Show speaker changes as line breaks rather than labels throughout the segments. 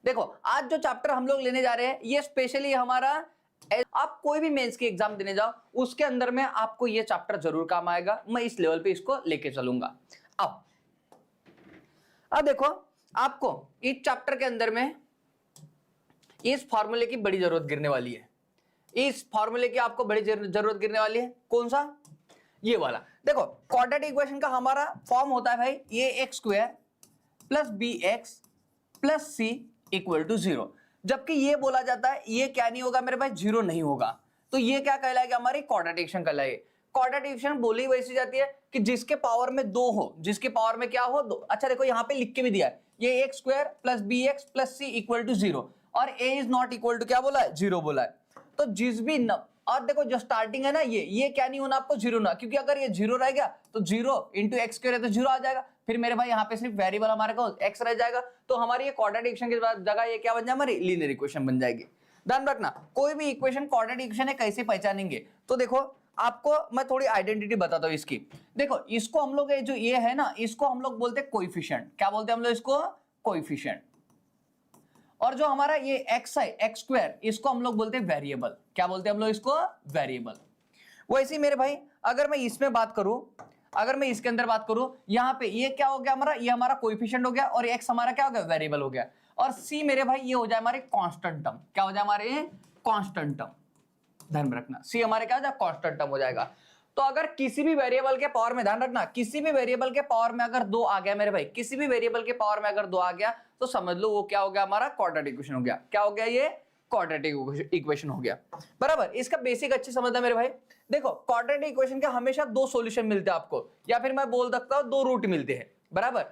देखो आज जो चैप्टर हम लोग लेने जा रहे हैं ये स्पेशली हमारा, आप कोई भी मेंस की एग्जाम देने जाओ उसके अंदर में आपको ये चैप्टर जरूर काम आएगा। मैं इस लेवल पे इसको लेके चलूंगा। अब देखो आपको इस चैप्टर के अंदर में इस फॉर्मूले की बड़ी जरूरत गिरने वाली है। इस फॉर्मूले की आपको बड़ी जरूरत गिरने वाली है। कौन सा? ये वाला। देखो क्वाड्रेटिक इक्वेशन का हमारा फॉर्म होता है भाई a x square plus b x plus c equal to 0। जबकि ये बोला जाता है ये क्या नहीं होगा मेरे भाई, 0 नहीं होगा। तो ये क्या कहलाएगा? हमारी क्वाड्रेटिक इक्वेशन कहलाएगी। क्वाड्रेटिक इक्वेशन बोली वैसी जाती है कि जिसके पावर में 2 हो, जिसके पावर में क्या हो 2। अच्छा देखो यहां पे लिख के भी दिया है ये x square plus b x plus c equal to 0 और a is not equal to क्या बोला है? 0 बोला है। तो जिस भी और देखो जो स्टार्टिंग है ना ये क्या नहीं होना आपको? 0 ना, क्योंकि अगर ये 0 रह गया तो 0 इंटू एक्स स्क्वायर है तो 0 आ जाएगा। फिर मेरे भाई यहाँ पे सिर्फ वेरिएबल हमारे को एक्स रह जाएगा। तो हमारी ये क्वाड्रेटिक इक्वेशन की जगह ये क्या बन जाए? हमारी लीनियर इक्वेशन बन जाएगी। ध्यान रखना कोई भी इक्वेशन क्वाड्रेटिक इक्वेशन है कैसे पहचानेंगे? तो देखो आपको मैं थोड़ी आइडेंटिटी बताता हूँ इसकी। देखो इसको हम लोग जो ये है ना इसको हम लोग बोलते हैं कोएफिशिएंट। क्या बोलते हैं हम लोग इसको? कोएफिशिएंट। और जो हमारा ये एक्स है एक्स स्क्वायर इसको हम लोग बोलते हैं वेरिएबल। क्या बोलते हैं हम लोग इसको? वेरिएबल। वैसे ही मेरे भाई अगर मैं इसमें बात करूं, अगर मैं इसके अंदर बात करूं, यहां पे ये क्या हो गया हमारा? ये हमारा कोएफिशिएंट हो गया और एक्स हमारा क्या हो गया? वेरिएबल हो गया। और सी मेरे भाई ये हो जाए हमारे कांस्टेंट टर्म। क्या हो जाए हमारे? Constant term. ध्यान रखना सी हमारे क्या हो जाए? कांस्टेंट टर्म हो जाएगा। तो अगर किसी भी वेरिएबल के पावर में, ध्यान रखना किसी भी वेरिएबल के पावर में अगर 2 आ गया मेरे भाई, किसी भी वेरिएबल के पावर में अगर 2 आ गया तो समझ लो वो क्या हो गया? हमारा क्वाड्रेटिक इक्वेशन हो गया। क्या हो गया? ये क्वाड्रेटिक इक्वेशन हो गया। बराबर। इसका बेसिक अच्छे समझना मेरे भाई। देखो क्वाड्रेटिक इक्वेशन के हमेशा 2 सॉल्यूशन मिलते हैं आपको, या फिर मैं बोल सकता हूं 2 रूट मिलते हैं। बराबर।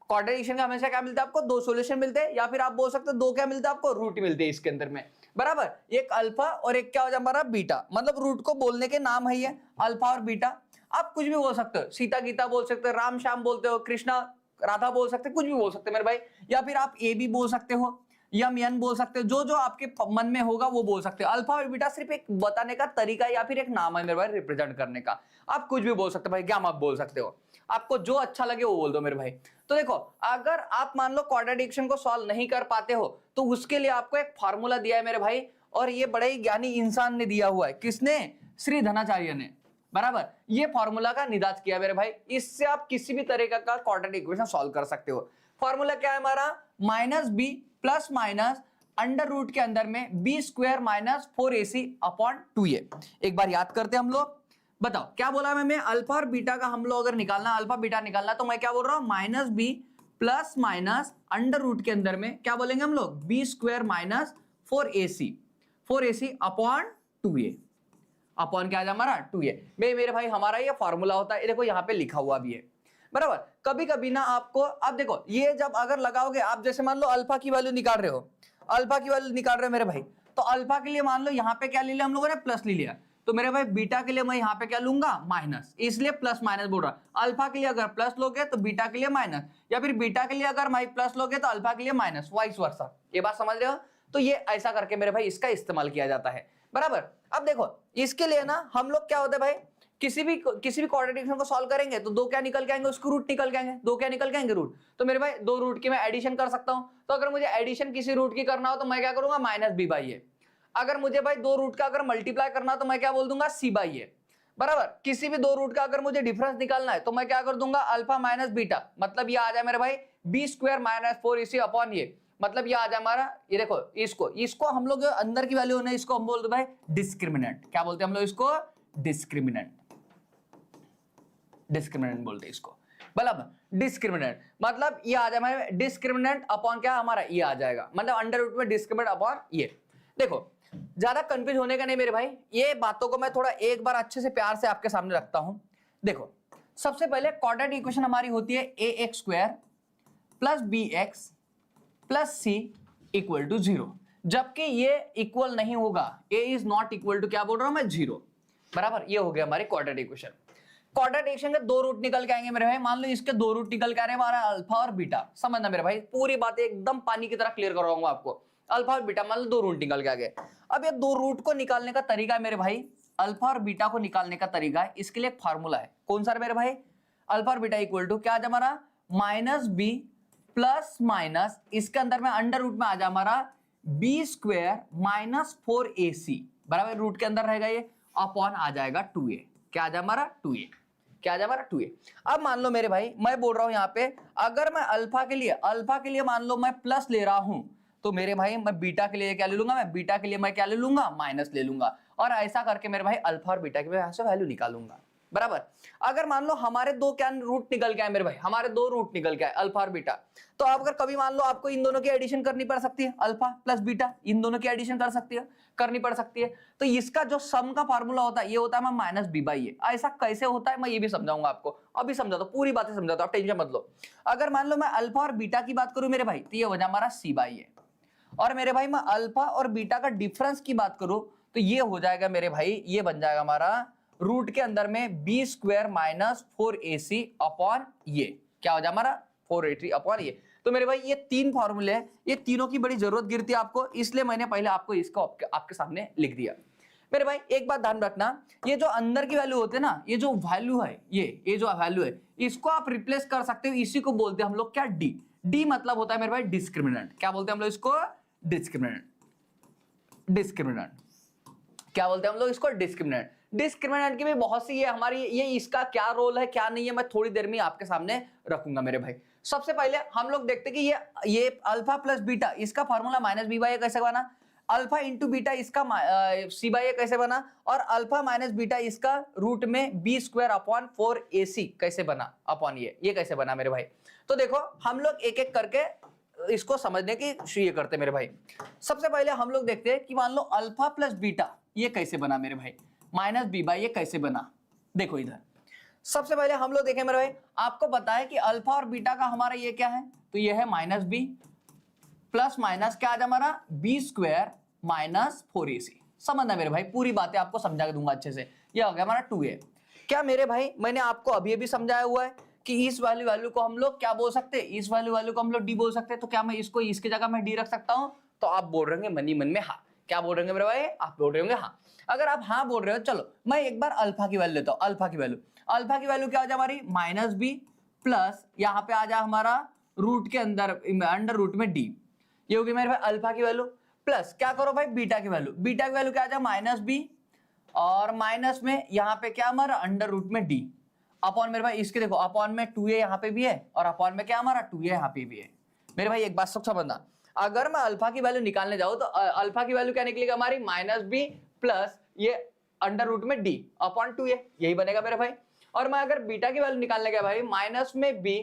क्वाड्रेटिक इक्वेशन का हमेशा क्या मिलता है आपको? 2 सॉल्यूशन मिलते हैं, या फिर आप बोल सकते हो 2 क्या मिलता है आपको? रूट मिलते हैं इसके अंदर में। बराबर। एक अल्फा और एक क्या हो जाए हमारा? बीटा। मतलब रूट को बोलने के नाम है ये अल्फा और बीटा। आप कुछ भी बोल सकते हो, सीता गीता बोल सकते हो, राम श्याम बोलते हो, कृष्णा राधा बोल सकते हो, कुछ भी बोल सकते हो मेरे भाई। या फिर आप ए भी बोल सकते हो, यम यन बोल सकते हो, जो जो आपके मन में होगा वो बोल सकते हो। अल्फा और बीटा सिर्फ एक बताने का तरीका या फिर एक नाम है मेरे भाई रिप्रेजेंट करने का। आप कुछ भी बोल सकते हो भाई, क्या आप बोल सकते हो, आपको जो अच्छा लगे वो बोल दो मेरे भाई। तो देखो अगर आप मान लो क्वाड्रेटिक इक्वेशन को सॉल्व नहीं कर पाते हो तो उसके लिए आपको एक फार्मूला दिया है मेरे भाई, और ये बड़े ही ज्ञानी इंसान ने दिया हुआ है। किसने? श्री धनाचार्य ने। बराबर। ये फार्मूला का निदान किया मेरे भाई, इससे आप किसी भी तरीके का क्वाड्रेटिक इक्वेशन सॉल्व कर सकते हो। फार्मूला क्या है हमारा? Minus b plus minus under root के अंदर में B square minus 4ac upon 2a। एक बार याद करते हैं हम लोग। बताओ क्या बोला मैं? अल्फा और बीटा का हम लोग अगर निकालना, अल्फा बीटा निकालना, तो मैं क्या बोल रहा हूं? Minus b plus minus under root के अंदर में क्या बोलेंगे हम लोग? B square minus 4ac upon 2a। Upon क्या आ जाए हमारा? 2a। मेरे भाई हमारा ये फॉर्मूला होता है। देखो यहाँ पे लिखा हुआ भी है। बराबर। कभी कभी ना आपको, अब देखो ये जब अगर लगाओगे आप, जैसे मान लो अल्फा की वैल्यू निकाल रहे हो, अल्फा की वैल्यू निकाल रहे हो मेरे भाई, तो अल्फा के लिए मान लो यहाँ पे क्या ले लिया हम लोगों ने? प्लस ले लिया। तो मेरे भाई बीटा के लिए मैं यहाँ पे क्या लूंगा? माइनस। इसलिए प्लस माइनस बोल रहा। अल्फा के लिए अगर प्लस लोगे तो बीटा के लिए माइनस, या फिर बीटा के लिए अगर प्लस लोगे तो अल्फा के लिए माइनस, वाइस वर्सा। ये बात समझ रहे हो? तो ये ऐसा करके मेरे भाई इसका इस्तेमाल किया जाता है। बराबर। अब देखो इसके लिए ना हम लोग क्या होते हैं भाई, किसी भी क्वाड्रेटिक इक्वेशन को सॉल्व करेंगे तो 2 क्या निकल के आएंगे? उसको रूट निकल के आएंगे। 2 क्या निकल के आएंगे? रूट। तो मेरे भाई 2 रूट की मैं एडिशन कर सकता हूं। तो अगर मुझे एडिशन किसी रूट की करना हो तो मैं क्या करूंगा? माइनस बी बाई ए। अगर मुझे भाई 2 रूट का अगर मल्टीप्लाई करना हो तो मैं क्या बोल दूंगा? सी बाई ए। बराबर। किसी भी 2 रूट का अगर मुझे डिफरेंस निकालना है तो मैं क्या कर दूंगा? Alpha minus beta. मतलब ये आ जाए मेरे भाई B square minus 4ac upon ये। मतलब ये आ जाए हमारा, ये देखो इसको हम लोग अंदर की वैल्यू है इसको हम बोलते भाई डिस्क्रिमिनेंट। क्या बोलते हैं हम लोग इसको? डिस्क्रिमिनेंट। डिस्क्रिमिनेंट बोलते हैं इसको। बराबर। डिस्क्रिमिनेंट मतलब ये आ जाए हमारे डिस्क्रिमिनेंट अपॉन क्या हमारा? ये आ जाएगा। मतलब अंडर रूट में डिस्क्रिमिनेंट अपॉन ये। देखो ज्यादा कंफ्यूज होने का नहीं मेरे भाई, ये बातों को मैं थोड़ा एक बार अच्छे से प्यार से आपके सामने रखता हूं। देखो सबसे पहले क्वाड्रेटिक इक्वेशन हमारी होती है a x square plus b x plus c equal to 0। जबकि ये इक्वल नहीं होगा, a is not equal to क्या बोल रहा हूं मैं? 0। बराबर। ये हो गया हमारी क्वाड्रेटिक इक्वेशन। क्वाड्रेटिक इक्वेशन के 2 रूट निकल के आएंगे मेरे भाई। मान लो इसके 2 रूट निकल के आ रहे हैं हमारा अल्फा और बीटा। समझना मेरे भाई, पूरी बातें एकदम पानी की तरह क्लियर करवाऊंगा आपको। अल्फा और बीटा मान लो 2 रूट निकल के आ गए। अब ये 2 रूट को निकालने का तरीका है मेरे भाई, अल्फा और बीटा को निकालने का तरीका है, इसके लिए एक फार्मूला है। कौन सा मेरे भाई? अल्फा और बीटा इक्वल टू क्या हमारा? माइनस बी प्लस माइनस इसके अंदर में अंडर रूट में आ जा हमारा बी स्क्वायर माइनस 4ac बराबर रूट के अंदर रहेगा ये अपॉन आ जाएगा 2a। क्या आ जाए हमारा 2a, क्या आ जाए हमारा 2a। अब मान लो मेरे भाई मैं बोल रहा हूं यहां पे अगर मैं अल्फा के लिए मान लो मैं प्लस ले रहा हूं तो मेरे भाई मैं बीटा के लिए क्या ले लूंगा, मैं बीटा के लिए मैं क्या ले लूंगा, माइनस ले लूंगा और ऐसा करके मेरे भाई अल्फा और बीटा की मैं यहां से वैल्यू निकालूंगा बराबर। अगर मान लो हमारे दो क्या रूट निकल के आए मेरे भाई, हमारे दो रूट निकल के आए अल्फा और बीटा, तो अगर कभी मान लो आपको इन दोनों की एडिशन करनी पड़ सकती है, अल्फा प्लस बीटा इन दोनों की एडिशन करनी पड़ सकती है, तो इसका जो सम का फार्मूला होता है ये होता है माइनस बी बाई ए। ऐसा कैसे होता है मैं ये भी समझाऊंगा आपको, अभी समझा दो पूरी बातें समझा दो, आप टेंशन मत लो। अगर मान लो मैं अल्फा और बीटा की बात करूं मेरे भाई तो ये हो जाए हमारा सी बाई ए, और मेरे भाई मैं अल्फा और बीटा का डिफरेंस की बात करूं तो ये हो जाएगा मेरे भाई, ये बन जाएगा हमारा रूट के अंदर में B square minus 4ac upon ये क्या हो जाए हमारा 4ac अपॉन ये। तो मेरे भाई ये तीन फॉर्मूले हैं, ये तीनों की बड़ी जरूरत गिरती है आपको, इसलिए मैंने पहले आपको इसको आपके सामने लिख दिया। मेरे भाई एक बात ध्यान रखना, ये जो अंदर की वैल्यू होते हैं ना, ये जो वैल्यू है ये जो वैल्यू है इसको आप रिप्लेस कर सकते हो, इसी को बोलते हैं हम लोग क्या डी। डी मतलब होता है मेरे भाई डिस्क्रिमिनेंट। क्या बोलते हैं हम लोग इसको, डिस्क्रिमिनेंट क्या बोलते हैं हम लोग इसको, डिस्क्रिमिनेंट। डिस्क्रिमिनेंट की भी बहुत सी ये हमारी ये इसका क्या रोल है क्या नहीं है मैं थोड़ी देर में आपके सामने रखूंगा मेरे भाई। सबसे पहले हम लोग देखते कि ये अल्फा प्लस बीटा इसका फॉर्मूला माइनस बी बाई ए कैसे बना, अल्फा इंटू बीटा इसका सी बाई ए कैसे बना, और अल्फा माइनस बीटा इसका रूट में बी स्क्वायर अपॉन 4ac कैसे बना अपॉन ये कैसे बना मेरे भाई। तो देखो हम लोग एक एक करके इसको समझने की ये करते मेरे भाई। सबसे पहले हम लोग देखते हैं कि मान लो अल्फा प्लस बीटा ये कैसे बना मेरे भाई, माइनस बी बाई ये कैसे बना। देखो इधर सबसे पहले हम लोग देखें मेरे भाई, आपको पता है कि अल्फा और बीटा का हमारा ये क्या है, तो ये है माइनस बी प्लस माइनस क्या आ जाए हमारा बी स्क्वायर माइनस 4ac। समझना मेरे भाई, पूरी बातें आपको समझा के दूंगा अच्छे से। ये हो गया हमारा 2a। क्या मेरे भाई मैंने आपको अभी अभी समझाया हुआ है कि इस वैल्यू को हम लोग क्या बोल सकते हैं, इस वैल्यू को हम लोग डी बोल सकते हैं, तो क्या मैं इसको इसकी जगह में डी रख सकता हूं, तो आप बोल रहे होंगे मन में हाँ। क्या बोल रहे होंगे मेरे भाई, आप बोल रहे होंगे हाँ। अगर आप हाँ बोल रहे हो चलो मैं एक बार अल्फा की वैल्यू लेता हूं। अल्फा की वैल्यू क्या हो जाए हमारी माइनस बी प्लस यहाँ पे आ जाए हमारा रूट के अंदर अंडर रूट में डी, ये होगी मेरे भाई अल्फा की वैल्यू। प्लस क्या करो भाई बीटा की वैल्यू क्या आ जाए माइनस बी और माइनस में यहाँ पे क्या हमारा अंडर रूट में डी अपॉन मेरे भाई इसके देखो अपॉन में 2a यहाँ पे भी है और अपॉन में क्या हमारा 2a यहाँ पे भी है। मेरे भाई एक बात सब समझना, अगर मैं अल्फा की वैल्यू निकालने जाऊं तो अल्फा की वैल्यू क्या निकलेगा हमारी माइनस बी प्लस ये अंडर रूट में डी अपॉन 2a, यही बनेगा मेरे भाई। और मैं अगर बीटा की वैल्यू निकालने गया भाई माइनस में बी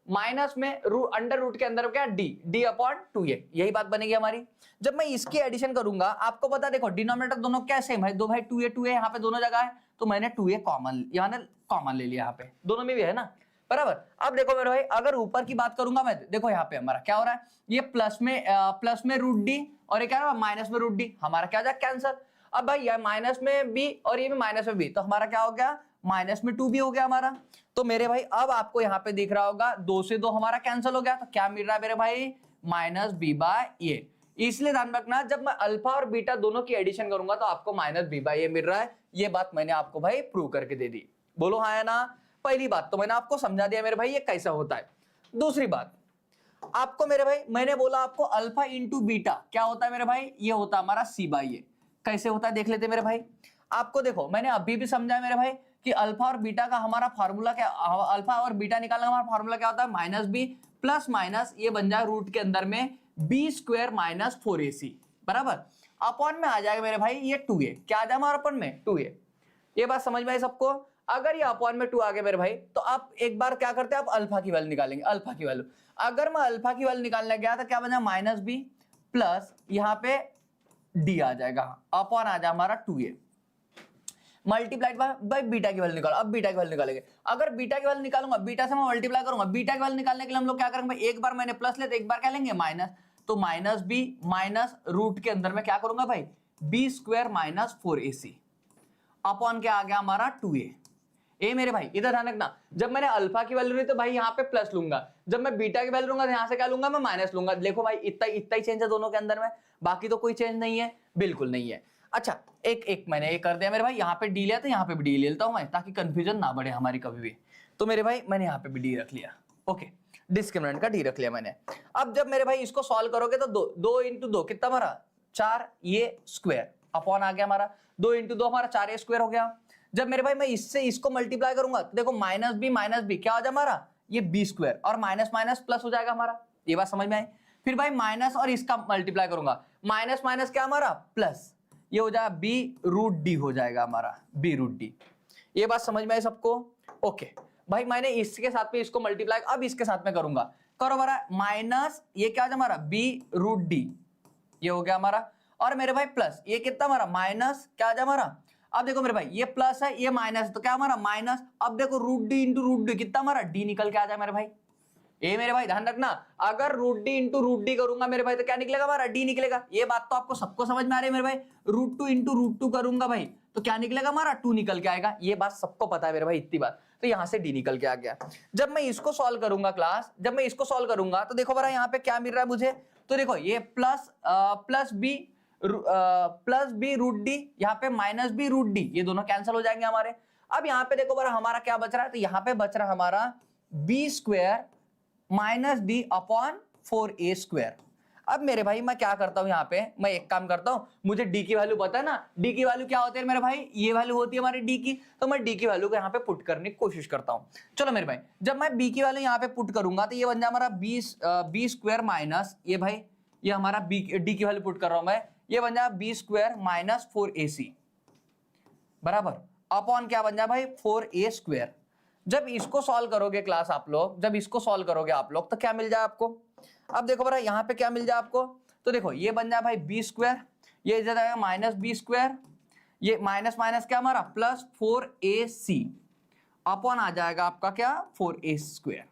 माइनस में अंडर रूट के अंदर क्या डी अपॉन 2a, यही बात बनेगी हमारी। जब मैं इसकी एडिशन करूंगा आपको पता देखो डिनोमिनेटर दोनों क्या सेम है, दो भाई 2a यहाँ पे दोनों जगह है, तो मैंने 2a कॉमन ले लिया, यहाँ पे दोनों में भी है ना बराबर। अब देखो मेरे भाई अगर ऊपर की बात करूंगा मैं, देखो यहाँ पे हमारा क्या हो रहा है, ये प्लस में रूट डी और ये क्या माइनस में रूट डी, हमारा क्या हो जाए कैंसर। अब भाई ये माइनस में बी और ये भी माइनस में बी, तो हमारा क्या हो गया माइनस में 2b हो गया हमारा। तो मेरे भाई अब आपको यहाँ पे दिख रहा होगा 2 से 2 हमारा कैंसिल हो गया, तो क्या मिल रहा है मेरे भाई माइनस बी बाय ए। इसलिए ध्यान रखना जब मैं अल्फा और बीटा दोनों की एडिशन करूंगा तो आपको माइनस बी बाय ए मिल रहा है। ये बात मैंने आपको भाई प्रूव करके दे दी, बोलो हाँ या ना। पहली बात तो मैंने आपको समझा दिया मेरे भाई ये कैसा होता है। दूसरी बात आपको मेरे भाई मैंने बोला आपको अल्फा इंटू बीटा क्या होता है मेरे भाई, ये होता है हमारा सी बाई ए। कैसे होता है देख लेते मेरे भाई। आपको देखो मैंने अभी भी समझाया मेरे भाई कि अल्फा और बीटा का हमारा फार्मूला क्या, अल्फा और बीटा निकालने का हमारा फार्मूला क्या होता है माइनस बी प्लस माइनस ये बन जाए रूट के अंदर में बी स्क्वायर माइनस 4ac बराबर अपॉन में आ जाएगा मेरे भाई ये 2a, क्या आ जाए हमारा अपॉन में 2a। ये बात समझ में आई सबको। अगर ये अपॉन में 2 आ गए मेरे भाई तो आप एक बार क्या करते हैं आप अल्फा की वैल्यू निकालेंगे। अल्फा की वैल्यू अगर मैं अल्फा की वैल्यू निकालने गया तो क्या बना माइनस बी प्लस यहाँ पे डी आ जाएगा अपॉन आ जाए हमारा 2a मल्टीप्लाइड बाय बीटा की वैल्यू निकालो। अब बीटा की वैल्यू निकालेंगे, अगर बीटा की वैल्यू निकालूंगा बीटा से मैं मल्टीप्लाई करूंगा, बीटा की वैल्यू निकालने के लिए हम लोग क्या करेंगे भाई एक बार मैंने प्लस लेते एक बार क्या लेंगे माइनस, तो माइनस बी माइनस रूट के अंदर में क्या करूंगा भाई B square minus 4ac upon क्या आ गया हमारा 2a। ए मेरे भाई इधर ध्यान रखना जब मैंने अल्फा की वैल्यू ली तो भाई यहाँ पे प्लस लूंगा, जब मैं बीटा की वैल्यू लूंगा तो यहाँ से क्या लूंगा मैं माइनस लूंगा। देखो भाई इतना ही चेंज है दोनों के अंदर में, बाकी तो कोई चेंज नहीं है, बिल्कुल नहीं है। अच्छा एक मैंने ये कर दिया मेरे भाई, यहाँ पे डी लिया तो यहाँ पे भी डी ले लेता हूँ मैं ताकि कंफ्यूजन ना बढ़े हमारी कभी भी। तो मेरे भाई मैंने यहाँ पे भी डी रख लिया। ओके डिस्क्रिमिनेंट का डी रख लिया मैंने। अब जब मेरे भाई इसको सॉल्व करोगे तो 2 इंटू 2 कितना हमारा 4 ये स्क्वायर अपॉन आ गया हमारा 2 इंटू 2 हमारा 4 ये स्क्वायर हो गया। जब मेरे भाई मैं इससे इसको मल्टीप्लाई करूंगा तो देखो माइनस बी क्या हो जाए हमारा ये बी स्क्वायर और माइनस माइनस प्लस हो जाएगा हमारा। ये बात समझ में आई। फिर भाई माइनस और इसका मल्टीप्लाई करूंगा माइनस माइनस क्या हमारा प्लस ये हो जाएगा बी रूट डी हो जाएगा हमारा बी रूट डी। ये बात समझ में आई सबको? ओके भाई मैंने इसके साथ में इसको मल्टीप्लाई अब इसके साथ में करूंगा करो हमारा माइनस ये क्या हो जाए हमारा बी रूट डी ये हो गया हमारा और मेरे भाई प्लस ये कितना हमारा माइनस क्या आ जाए हमारा। अब देखो मेरे भाई ये प्लस है ये माइनस तो क्या हमारा माइनस। अब देखो root D into root D कितना हमारा डी निकल के आ जाए मेरे भाई। ये मेरे भाई ध्यान रखना अगर root D into root D करूंगा मेरे भाई तो क्या निकलेगा हमारा डी निकलेगा। ये बात तो आपको सबको समझ में आ रही है मेरे भाई। Root two into root two करूंगा भाई तो क्या निकलेगा हमारा 2 निकल के आएगा। ये बात सबको पता है मेरे भाई इतनी बात। तो यहां से डी निकल के आ गया। जब मैं इसको सॉल्व करूंगा क्लास जब मैं इसको सॉल्व करूंगा तो देखो बरा यहाँ पे क्या मिल रहा है मुझे। तो देखो ये प्लस बी रूट डी यहाँ पे माइनस बी रूट डी ये दोनों कैंसिल हो जाएंगे हमारे। अब यहाँ पे देखो बरा हमारा क्या बच रहा है तो यहाँ पे बच रहा है हमारा b square minus D upon 4a square. अब मेरे भाई मैं क्या करता हूं यहाँ पे मैं एक काम करता हूं मुझे डी की वैल्यू पता है ना। डी की वैल्यू क्या होती है मेरे भाई ये वैल्यू होती है हमारी डी की। तो मैं डी की वैल्यू को यहाँ पे पुट करने की कोशिश करता हूं। चलो मेरे भाई जब मैं बी की वैल्यू यहाँ पे पुट करूंगा तो ये बन जाए हमारा बी स्क्वायर माइनस ये भाई ये हमारा डी की वैल्यू पुट कर रहा हूं मैं ये बन जाए बी स्क्वायर माइनस 4ac बराबर अपॉन क्या बन जाए भाई 4a स्क्वायर। जब इसको सॉल्व करोगे क्लास आप लोग जब इसको सॉल्व करोगे आप लोग तो क्या मिल जाए आपको। अब देखो बरा यहाँ पे क्या मिल जाए आपको तो देखो ये बन जाए भाई बी स्क्वायर ये इधर आएगा माइनस बी स्क्वायर ये माइनस माइनस क्या हमारा प्लस 4ac अपॉन आ जाएगा आपका क्या 4a स्क्वायर।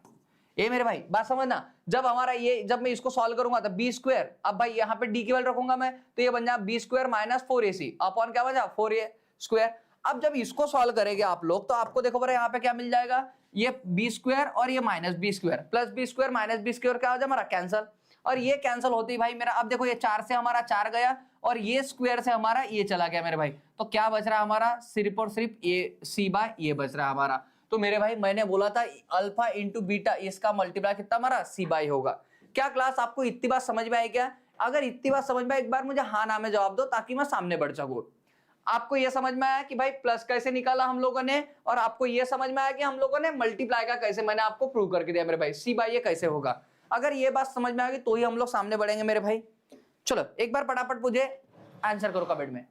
ये मेरे भाई बात समझना जब हमारा ये जब मैं इसको सॉल्व करूंगा तो बी स्क्वायर अब भाई यहाँ पे डी की वैल्यू रखूंगा मैं तो ये बन जाए B square minus 4ac upon क्या बन जाए 4a स्क्वायर। अब जब इसको सॉल्व करेंगे आप लोग तो आपको देखो बरा यहाँ पे क्या मिल जाएगा ये बी स्क्वायर और ये minus b square plus b square minus b square क्या हो जाए हमारा कैंसल और ये कैंसल होती है भाई मेरा। अब देखो ये 4 से हमारा 4 गया और ये स्क्वायर से हमारा ये चला गया मेरे भाई। तो क्या बच रहा है हमारा सिर्फ और सिर्फ ये सी बाय ये बच रहा है हमारा। तो मेरे भाई मैंने बोला था अल्फा इंटू बीटा इसका मल्टीप्लाई कितना हमारा सी बाय होगा। क्या क्लास आपको इतनी बात समझ में आई क्या? अगर इतनी बात समझ में एक बार मुझे हाँ ना में जवाब दो ताकि मैं सामने बढ़ सकूं। आपको यह समझ में आया कि भाई प्लस कैसे निकाला हम लोगों ने और आपको यह समझ में आया कि हम लोगों ने मल्टीप्लाई का कैसे मैंने आपको प्रूव करके दिया मेरे भाई सी बाय ये कैसे होगा। अगर ये बात समझ में आ गई तो ही हम लोग सामने बढ़ेंगे मेरे भाई। चलो एक बार फटाफट मुझे आंसर करो कमेंट में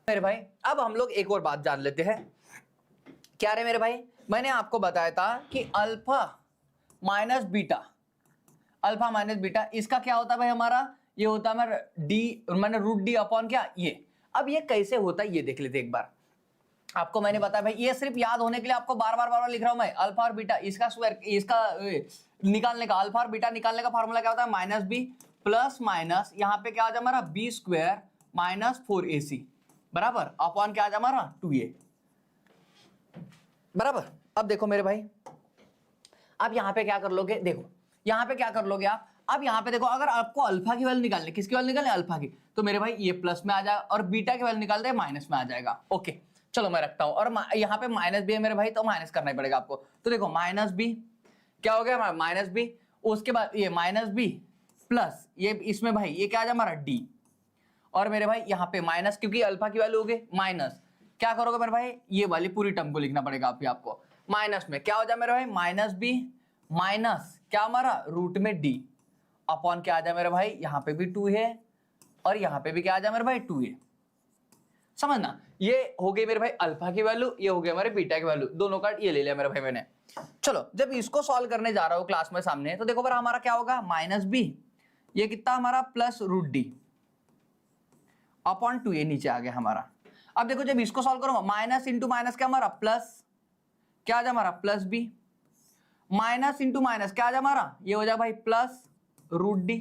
मेरे भाई। अब हम लोग एक और बात जान लेते हैं। क्या रे मेरे भाई मैंने आपको बताया था कि अल्फा माइनस बीटा इसका क्या होता है भाई हमारा ये होता है हमारा डी मैंने रूट डी अपॉन क्या ये। अब ये कैसे होता है ये देख लेते एक बार। आपको मैंने बताया भाई ये सिर्फ याद होने के लिए आपको बार बार लिख रहा हूं मैं अल्फा और बीटा इसका स्क्वायर इसका निकालने का अल्फा और बीटा निकालने का फॉर्मूला क्या होता है माइनस बी प्लस माइनस यहाँ पे क्या आ जाए हमारा बी स्क्वायर माइनस 4ac बराबर अपॉन क्या आ जाए हमारा 2a बराबर। अब देखो मेरे भाई अब यहाँ पे क्या कर लोगे देखो यहाँ पे क्या कर लोगे आप। अब यहाँ पे देखो अगर आपको अल्फा की वैल्यू निकालनी किसकी वैल्यू निकालनी अल्फा की तो मेरे भाई ये प्लस में आ जाएगा और बीटा की वैल्यू निकालते हैं माइनस में आ जाएगा। ओके चलो मैं रखता हूं और यहाँ पे माइनस बी है मेरे भाई तो माइनस करना ही पड़ेगा आपको। तो देखो माइनस बी क्या हो गया माइनस बी उसके बाद ये माइनस बी प्लस ये इसमें भाई ये क्या आ जाए हमारा डी और मेरे भाई यहाँ पे माइनस क्योंकि अल्फा की वैल्यू हो गई माइनस क्या करोगे मेरे भाई ये वाली पूरी टर्म को लिखना पड़ेगा आपको माइनस में क्या हो जाए मेरे भाई माइनस बी माइनस क्या हमारा रूट में डी अपॉन क्या आ जाए मेरे भाई यहाँ पे भी 2 है और यहाँ पे भी क्या आ जाए मेरे भाई 2 है। समझना ये हो गई मेरे भाई अल्फा की वैल्यू ये हो गया हमारे बीटा की वैल्यू दोनों का ये ले लिया मेरे भाई मैंने। चलो जब इसको सॉल्व करने जा रहा हूं क्लास में सामने तो देखो बरा हमारा क्या होगा माइनस बी ये कितना हमारा plus root D upon 2a नीचे आ गया हमारा। अब देखो जब इसको सॉल्व करूंगा माइनस इंटू माइनस क्या हमारा प्लस क्या आ जाए हमारा plus b minus into minus क्या आ जाए हमारा ये हो जाए भाई प्लस रूट डी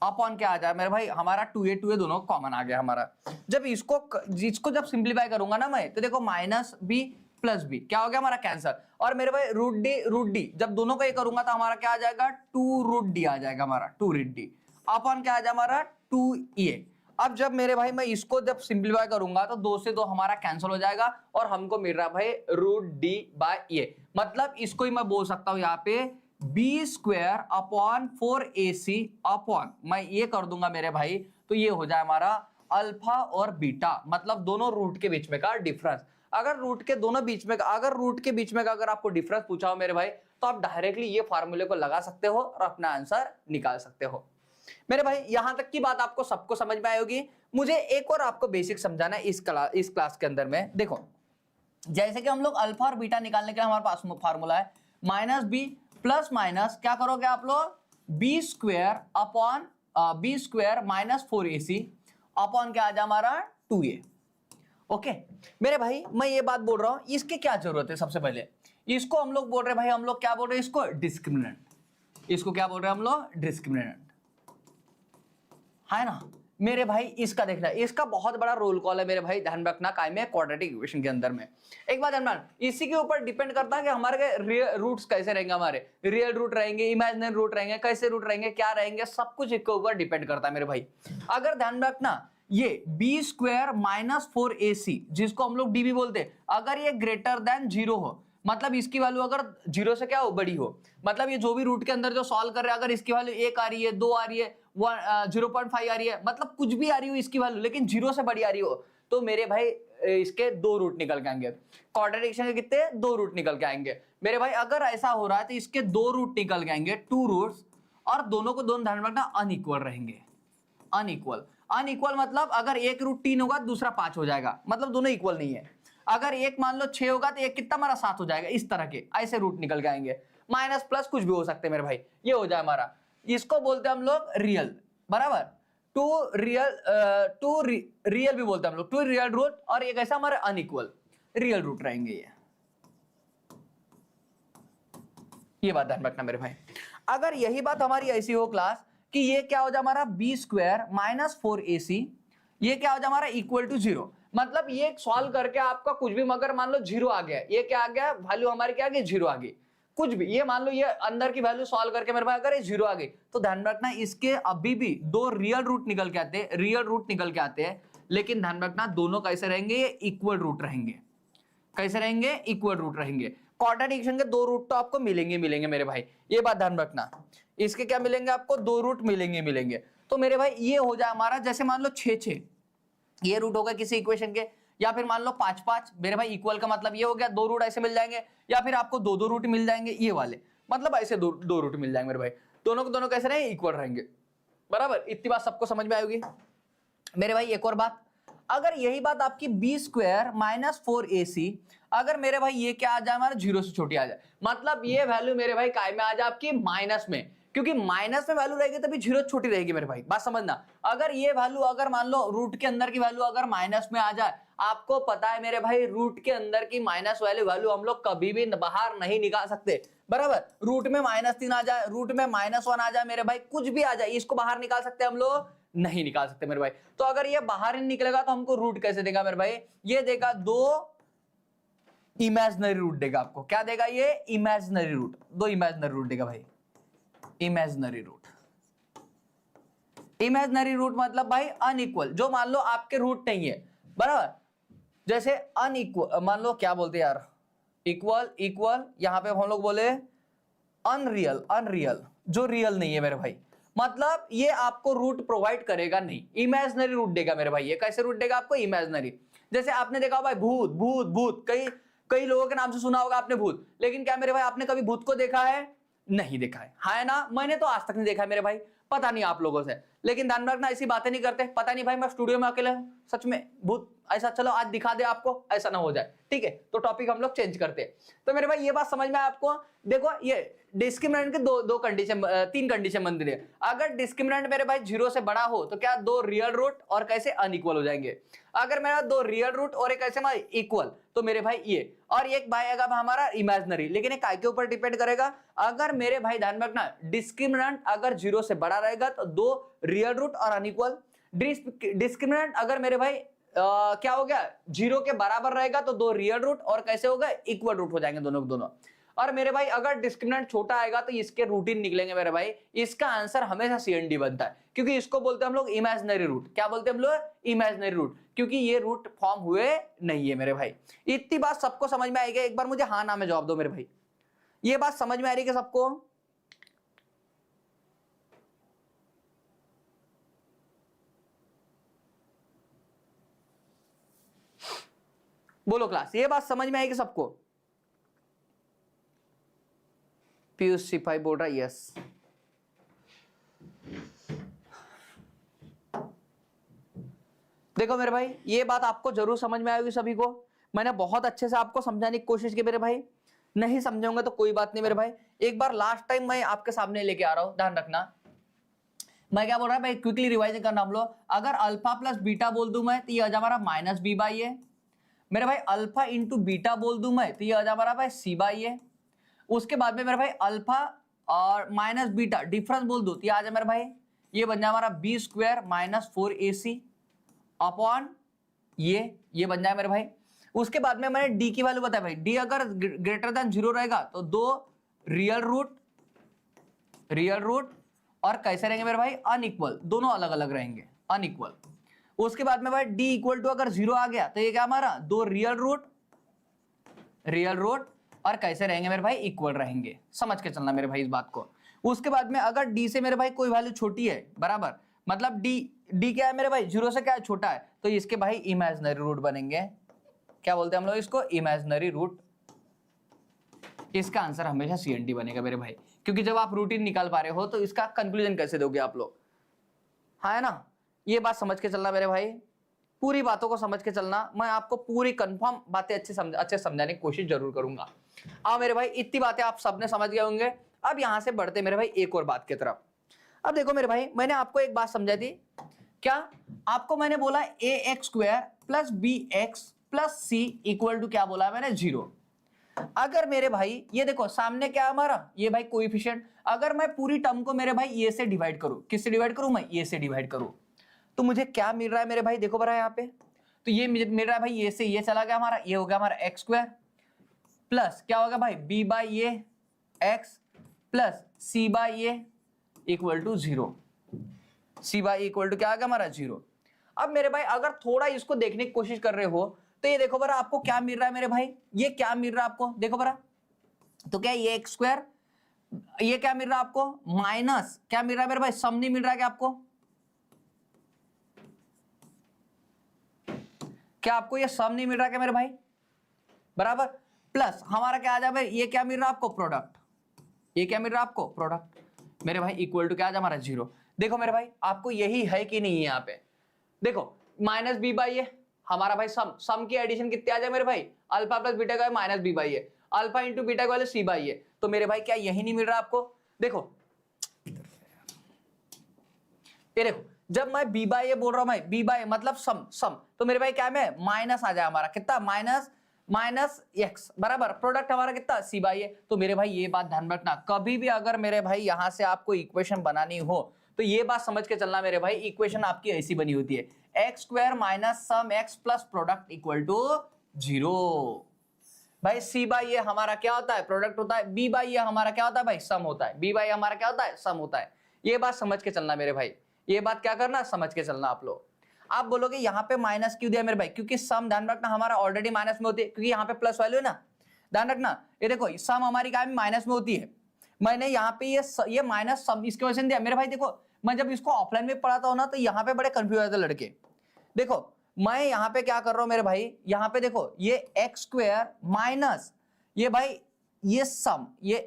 अपॉन क्या आ जाए मेरे भाई हमारा 2a दोनों कॉमन आ गया हमारा। जब इसको जब सिंप्लीफाई करूंगा ना मैं तो देखो माइनस बी प्लस बी क्या हो गया हमारा कैंसर और मेरे भाई रूट डी जब दोनों को ये करूंगा तो हमारा क्या आ जाएगा 2 रूट डी आ जाएगा हमारा 2 रूट डी अपॉन क्या आ जाए हमारा 2a अब जब मेरे भाई मैं इसको जब सिंप्लीफाई करूंगा तो 2 से 2 हमारा कैंसिल हो जाएगा और हमको मिल रहा भाई √d/a, मतलब इसको ही मैं बोल सकता हूं यहाँ पे b² / 4ac अपॉन, मैं ये कर दूंगा मेरे भाई, तो ये हो जाए हमारा अल्फा और बीटा, मतलब दोनों रूट के बीच में का डिफरेंस। अगर रूट के बीच में का अगर आपको डिफरेंस पूछा हो मेरे भाई, तो आप डायरेक्टली ये फार्मूले को लगा सकते हो और अपना आंसर निकाल सकते हो। मेरे भाई यहां तक की बात आपको सबको समझ में आई होगी। मुझे एक और आपको बेसिक समझाना है इस क्लास के अंदर में। देखो, जैसे कि हम लोग अल्फा और बीटा निकालने के लिए हमारे पास फार्मूला है -b प्लस माइनस क्या करोगे आप लोग, b² upon b² - 4ac upon क्या आ जाए हमारा 2a। ओके मेरे भाई मैं ये बात बोल रहा हूं, इसके क्या जरूरत है, सबसे पहले इसको हम लोग बोल रहे हैं भाई, हम लोग क्या बोल रहे हैं इसको, डिस्क्रिमिनेंट। इसको क्या बोल रहे हैं हम लोग, डिस्क्रिमिनेंट, है ना मेरे भाई। इसका देखना, इसका बहुत बड़ा रोल कॉल है मेरे भाई, ध्यान रखना काय में, क्वाड्रेटिक इक्वेशन के अंदर में। एक बात ध्यान, इसी के ऊपर डिपेंड करता है कि हमारे रूट्स कैसे रहेंगे, हमारे रियल रूट रहेंगे, इमेजिनरी रूट रहेंगे, कैसे रूट रहेंगे, क्या रहेंगे, सब कुछ इसके ऊपर डिपेंड करता है मेरे भाई। अगर ध्यान रखना ये b² - 4ac जिसको हम लोग db बोलते हैं, अगर ये ग्रेटर देन 0 हो, मतलब इसकी वैल्यू अगर 0 से क्या हो, बड़ी हो, मतलब ये जो भी रूट के अंदर जो सॉल्व कर रहे हैं, अगर इसकी वैल्यू 1 आ रही है, 2 आ रही है, 0.5 आ रही है, मतलब कुछ भी आ रही हो इसकी वैल्यू, लेकिन 0 से बड़ी आ रही हो, तो मेरे भाई इसके 2 रूट निकल के आएंगे। क्वाड्रेटिक इक्वेशन के कितने, 2 रूट निकल के आएंगे मेरे भाई। अगर ऐसा हो रहा है तो इसके 2 रूट निकल के आएंगे, 2 रूट्स, और दोनों को दोनों ध्यान रखना अनइक्वल रहेंगे। अनइक्वल मतलब अगर एक रूट 3 होगा दूसरा 5 हो जाएगा, मतलब दोनों इक्वल नहीं है। अगर एक मान लो 6 होगा तो एक कितना हमारा 7 हो जाएगा, इस तरह के ऐसे रूट निकल के आएंगे। माइनस प्लस कुछ भी हो सकते हैं मेरे भाई, ये हो जाए हमारा, इसको बोलते हैं हम लोग रियल, बराबर। टू रियल भी बोलते हैं हम लोग, 2 रियल रूट, और एक ऐसा हमारे अनइक्वल रियल रूट रहेंगे। ये बात ध्यान रखना मेरे भाई। अगर यही बात हमारी ऐसी हो क्लास कि ये क्या हो जाए हमारा b² - 4ac, ये क्या हो जाए हमारा इक्वल टू 0, मतलब ये सॉल्व करके आपका कुछ भी, मगर मान लो 0 आ गया, ये क्या आ गया, वैल्यू हमारी क्या आ गई, 0 आ गई, कुछ भी, ये मान लो ये अंदर की वैल्यू सॉल्व करके मेरे भाई अगर ये 0 आ गई, तो ध्यान रखना इसके अभी भी 2 रियल रूट निकल के आते हैं, लेकिन ध्यान रखना दोनों कैसे रहेंगे, ये इक्वल रूट रहेंगे। कैसे रहेंगे, इक्वल रूट रहेंगे। क्वाड्रेटिक इक्वेशन के 2 रूट तो आपको मिलेंगे मेरे भाई, ये बात ध्यान रखना। इसके क्या मिलेंगे आपको, 2 रूट मिलेंगे। तो मेरे भाई ये हो जाए हमारा, जैसे मान लो 6 ये रूट होगा किसी इक्वेशन के, या फिर मान लो 5 मेरे भाई, इक्वल का मतलब ये हो गया 2 रूट ऐसे मिल जाएंगे, या फिर आपको 2 रूट मिल जाएंगे ये वाले, मतलब ऐसे 2 रूट मिल जाएंगे मेरे भाई, दोनों को दोनों कैसे रहेंगे, इक्वल रहेंगे, बराबर। इतनी बात सबको समझ में आएगी मेरे भाई। एक और बात, अगर यही बात आपकी b² - 4ac, अगर मेरे भाई ये क्या आ जाए हमारा 0 से छोटी आ जाए, मतलब ये वैल्यू मेरे भाई काय में आ जाए आपकी माइनस में, क्योंकि माइनस में वैल्यू रहेगी तभी 0 छोटी रहेगी मेरे भाई, बात समझना। अगर ये वैल्यू, अगर मान लो रूट के अंदर की वैल्यू अगर माइनस में आ जाए, आपको पता है मेरे भाई रूट के अंदर की माइनस वैल्यू हम लोग कभी भी बाहर नहीं निकाल सकते, बराबर। रूट में -3 आ जाए, रूट में -1 आ जाए मेरे भाई, कुछ भी आ जाए, इसको बाहर निकाल सकते हैं हम लोग, नहीं निकाल सकते मेरे भाई। तो अगर ये बाहर ही निकलेगा तो हमको रूट कैसे देगा मेरे भाई, ये देगा 2 इमेजिनरी रूट देगा आपको। क्या देगा ये, इमेजिनरी रूट, 2 इमेजिनरी रूट देगा भाई, इमेजिनरी रूट मतलब भाई अनइक्वल, जो मान लो आपके रूट नहीं है, बराबर। जैसे अनइक्वल, मान लो क्या बोलते हैं यार, इक्वल, यहां पे हम लोग बोले अनरियल, जो रियल नहीं है मेरे भाई, मतलब ये आपको रूट प्रोवाइड करेगा नहीं, इमेजिनरी रूट देगा मेरे भाई। ये कैसे रूट देगा आपको, इमेजिनरी। जैसे आपने देखा भाई भूत, कई लोगों के नाम से सुना होगा आपने भूत, लेकिन क्या मेरे भाई आपने कभी भूत को देखा है, नहीं देखा है ना, मैंने तो आज तक नहीं देखा है मेरे भाई, पता नहीं आप लोगों से, लेकिन ध्यान रखना ऐसी बातें नहीं करते। पता नहीं भाई मैं स्टूडियो में अकेले सच में भूत ऐसा, चलो आज दिखा दे आपको, ऐसा ना हो जाए, ठीक है। तो टॉपिक हम लोग चेंज करते हैं। तो मेरे भाई ये बात समझ में आए आपको। देखो ये डिस्क्रिमिनेंट के 3 कंडीशन बन रही है। अगर डिस्क्रिमिनेंट मेरे भाई 0 से बड़ा हो तो क्या 2 रियल रूट और कैसे अनइक्वल हो जाएंगे। अगर मेरा 2 रियल रूट और एक ऐसे इक्वल, तो मेरे भाई ये, और एक भाई आएगा हमारा इमेजिनरी, लेकिन ये काय के ऊपर डिपेंड करेगा। अगर मेरे भाई ध्यान रखना डिस्क्रिमिनेंट अगर 0 से बड़ा रहेगा तो 2 रियल रूट और अनइक्वल। डिस्क्रिमिनेंट अगर मेरे भाई क्या हो गया 0 के बराबर रहेगा तो 2 रियल रूट और कैसे होगा, इक्वल रूट हो जाएंगे दोनों के दोनों। और मेरे भाई अगर डिस्क्रिमिनेंट छोटा आएगा तो इसके रूटीन निकलेंगे मेरे भाई, इसका आंसर हमेशा CND बनता है, क्योंकि इसको बोलते हैं हम लोग इमेजिनरी रूट। क्या बोलते हैं हम लोग? इमेजिनरी रूट, क्योंकि ये रूट फॉर्म हुए नहीं है मेरे भाई। इतनी बात सबको समझ में आएगी? एक बार मुझे हाँ ना में जवाब दो मेरे भाई, ये बात समझ में आ रही है सबको? बोलो क्लास, ये बात समझ में आएगी सबको? पीयूष सिपाही बोल रहा यस। देखो मेरे भाई, ये बात आपको जरूर समझ में आएगी सभी को। मैंने बहुत अच्छे से आपको समझाने की कोशिश की मेरे भाई, नहीं समझोगे तो कोई बात नहीं मेरे भाई। एक बार लास्ट टाइम मैं आपके सामने लेके आ रहा हूं, ध्यान रखना। मैं क्या बोल रहा है भाई, क्विकली रिवाइज करना हम लोग। अगर अल्फा प्लस बीटा बोल दूं मैं तो ये आ जा हमारा माइनस बी बाई ए। मेरे भाई अल्फा इंटू बीटा बोल दूं मैं तो ये आ जा हमारा भाई सी बाई ए। उसके बाद में मेरे भाई अल्फा और माइनस बीटा डिफरेंस बोल दो तो ये आ जाए मेरे भाई, ये बन जाए हमारा b square minus 4ac upon ये बन जाए मेरे भाई। उसके बाद में मैंने डी की वैल्यू बताया भाई, डी अगर ग्रेटर देन 0 रहेगा तो दो रियल रूट और कैसे रहेंगे मेरे भाई, अनइक्वल, दोनों अलग अलग रहेंगे, अनइक्वल। उसके बाद में भाई डी इक्वल टू अगर 0 आ गया तो ये क्या हमारा, दो रियल रूट और कैसे रहेंगे मेरे भाई, इक्वल रहेंगे। समझ के चलना मेरे भाई इस बात को। उसके बाद में अगर डी से मेरे भाई कोई वैल्यू छोटी है, बराबर मतलब डी क्या है मेरे भाई, 0 से क्या है, छोटा है, तो इसके भाई इमेजिनरी रूट बनेंगे। क्या बोलते हैं हम लोग इसको, इमेजिनरी रूट। इसका आंसर हमेशा CND बनेगा मेरे भाई, क्योंकि जब आप रूटीन निकाल पा रहे हो तो इसका कंक्लूजन कैसे दोगे आप लोग, हाँ है ना। ये बात समझ के चलना मेरे भाई, पूरी बातों को समझ के चलना। मैं आपको पूरी कंफर्म बातें अच्छे समझाने की कोशिश जरूर करूंगा। अब मेरे भाई इतनी बातें आप सबने समझ गए होंगे। अब यहां से बढ़ते मेरे भाई एक और बात की तरफ। अब देखो मेरे भाई, मैंने आपको एक बात समझाई थी, क्या आपको मैंने बोला ax square plus bx plus c equal to क्या बोला मैंने, 0। अगर मेरे भाई ये देखो सामने क्या हमारा, ये भाई कोएफिशिएंट, अगर मैं पूरी टर्म को मेरे भाई ये से डिवाइड करूं, किससे डिवाइड करूं मैं, ये से डिवाइड करूं, तो मुझे क्या मिल रहा है मेरे भाई, देखो बरा यहाँ पे, तो ये मिल रहा है भाई, ये से ये चला गया हमारा, ये हो गया हमारा एक्स स्क्वायर प्लस क्या होगा भाई b by a x plus c by a equal to 0। c by equal to क्या आ गया हमारा, 0। अब मेरे भाई अगर थोड़ा इसको देखने की कोशिश कर रहे हो तो ये देखो बरा आपको क्या मिल रहा है मेरे भाई, ये क्या मिल रहा है आपको, देखो बरा, तो क्या ये एक्स स्क्वायर, ये क्या मिल रहा है आपको, माइनस क्या मिल रहा है मेरे भाई, सम नहीं मिल रहा है क्या आपको, क्या आपको ये सम नहीं मिल रहा क्या मेरे भाई, बराबर, प्लस हमारा क्या आ जाए भाई, ये क्या मिल रहा है आपको, प्रोडक्ट, ये क्या मिल रहा है आपको, प्रोडक्ट मेरे भाई इक्वल टू क्या आ जाए हमारा 0। देखो मेरे भाई आपको यही है कि नहीं है, यहाँ पे देखो माइनस बी बाई ए हमारा भाई सम की एडिशन कितने आ जाए मेरे भाई, अल्फा प्लस बीटा का minus b by a, alpha into beta का सी बाई ए, तो मेरे भाई क्या यही नहीं मिल रहा आपको। देखो ये देखो, जब मैं बी बाई ए बोल रहा हूं, मैं बी बाई मतलब सम, तो मेरे भाई क्या में माइनस आ जाए हमारा, कितना माइनस एक्स, बराबर प्रोडक्ट हमारा कितना सी बाई ए। तो मेरे भाई ये बात ध्यान रखना, कभी भी अगर मेरे भाई यहां से आपको इक्वेशन बनानी हो तो ये बात समझ के चलना मेरे भाई, इक्वेशन आपकी ऐसी बनी होती है, x square minus sum x plus product equal to 0। भाई सी बाई ए हमारा क्या होता है, प्रोडक्ट होता है, बी बाई ए हमारा क्या होता है भाई, सम होता है, बी बाई हमारा क्या होता है, सम होता है। ये बात समझ के चलना मेरे भाई, ये बात क्या करना, समझ के चलना आप लोग। आप बोलोगे यहाँ पे माइनस क्यों दिया मेरे भाई, क्योंकि सम ध्यान रखना हमारा ऑलरेडी माइनस में होती है, क्योंकि यहाँ पे प्लस वैल्यू है ना, ध्यान रखना। ये देखो सम हमारी क्या माइनस में होती है, मैंने यहाँ पे ये माइनस सम इसके वजह से दिया मेरे भाई। देखो मैं जब इसको ऑफलाइन में पढ़ाता हूँ ना तो यहाँ पे बड़े कंफ्यूज होते लड़के। देखो मैं यहाँ पे क्या कर रहा हूँ मेरे भाई, यहाँ पे देखो ये एक्स स्क्वायर माइनस ये भाई ये सम ये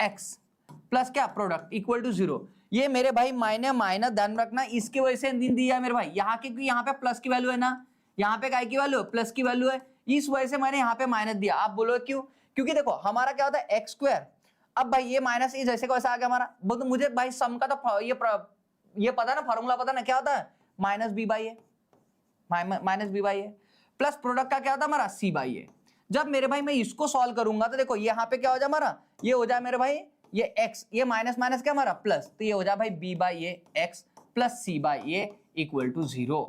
एक्स प्लस क्या प्रोडक्ट इक्वल टू 0, ये मेरे भाई माइनस माइनस ध्यान रखना, इसकी वजह से दिया मेरे भाई यहाँ के, क्योंकि यहाँ पे प्लस की वैल्यू है ना, यहाँ पे काय की वैल्यू, प्लस की वैल्यू है, इस वजह से मैंने यहाँ पे माइनस दिया। आप बोलो क्यों, क्योंकि देखो हमारा क्या होता है एक्स स्क्वायर, अब भाई ये माइनस इस जैसे कैसे आ गया हमारा, तो मुझे भाई सम का तो ये पता ना, फॉर्मूला पता ना क्या होता है, minus b by a plus product का क्या होता है हमारा, सी बाई ए। जब मेरे भाई मैं इसको सॉल्व करूंगा तो देखो यहाँ पे क्या हो जाए हमारा, ये हो जाए मेरे भाई ये x, ये माइनस माइनस क्या हमारा प्लस, तो ये हो जाए भाई b by a x plus c by a equal to 0।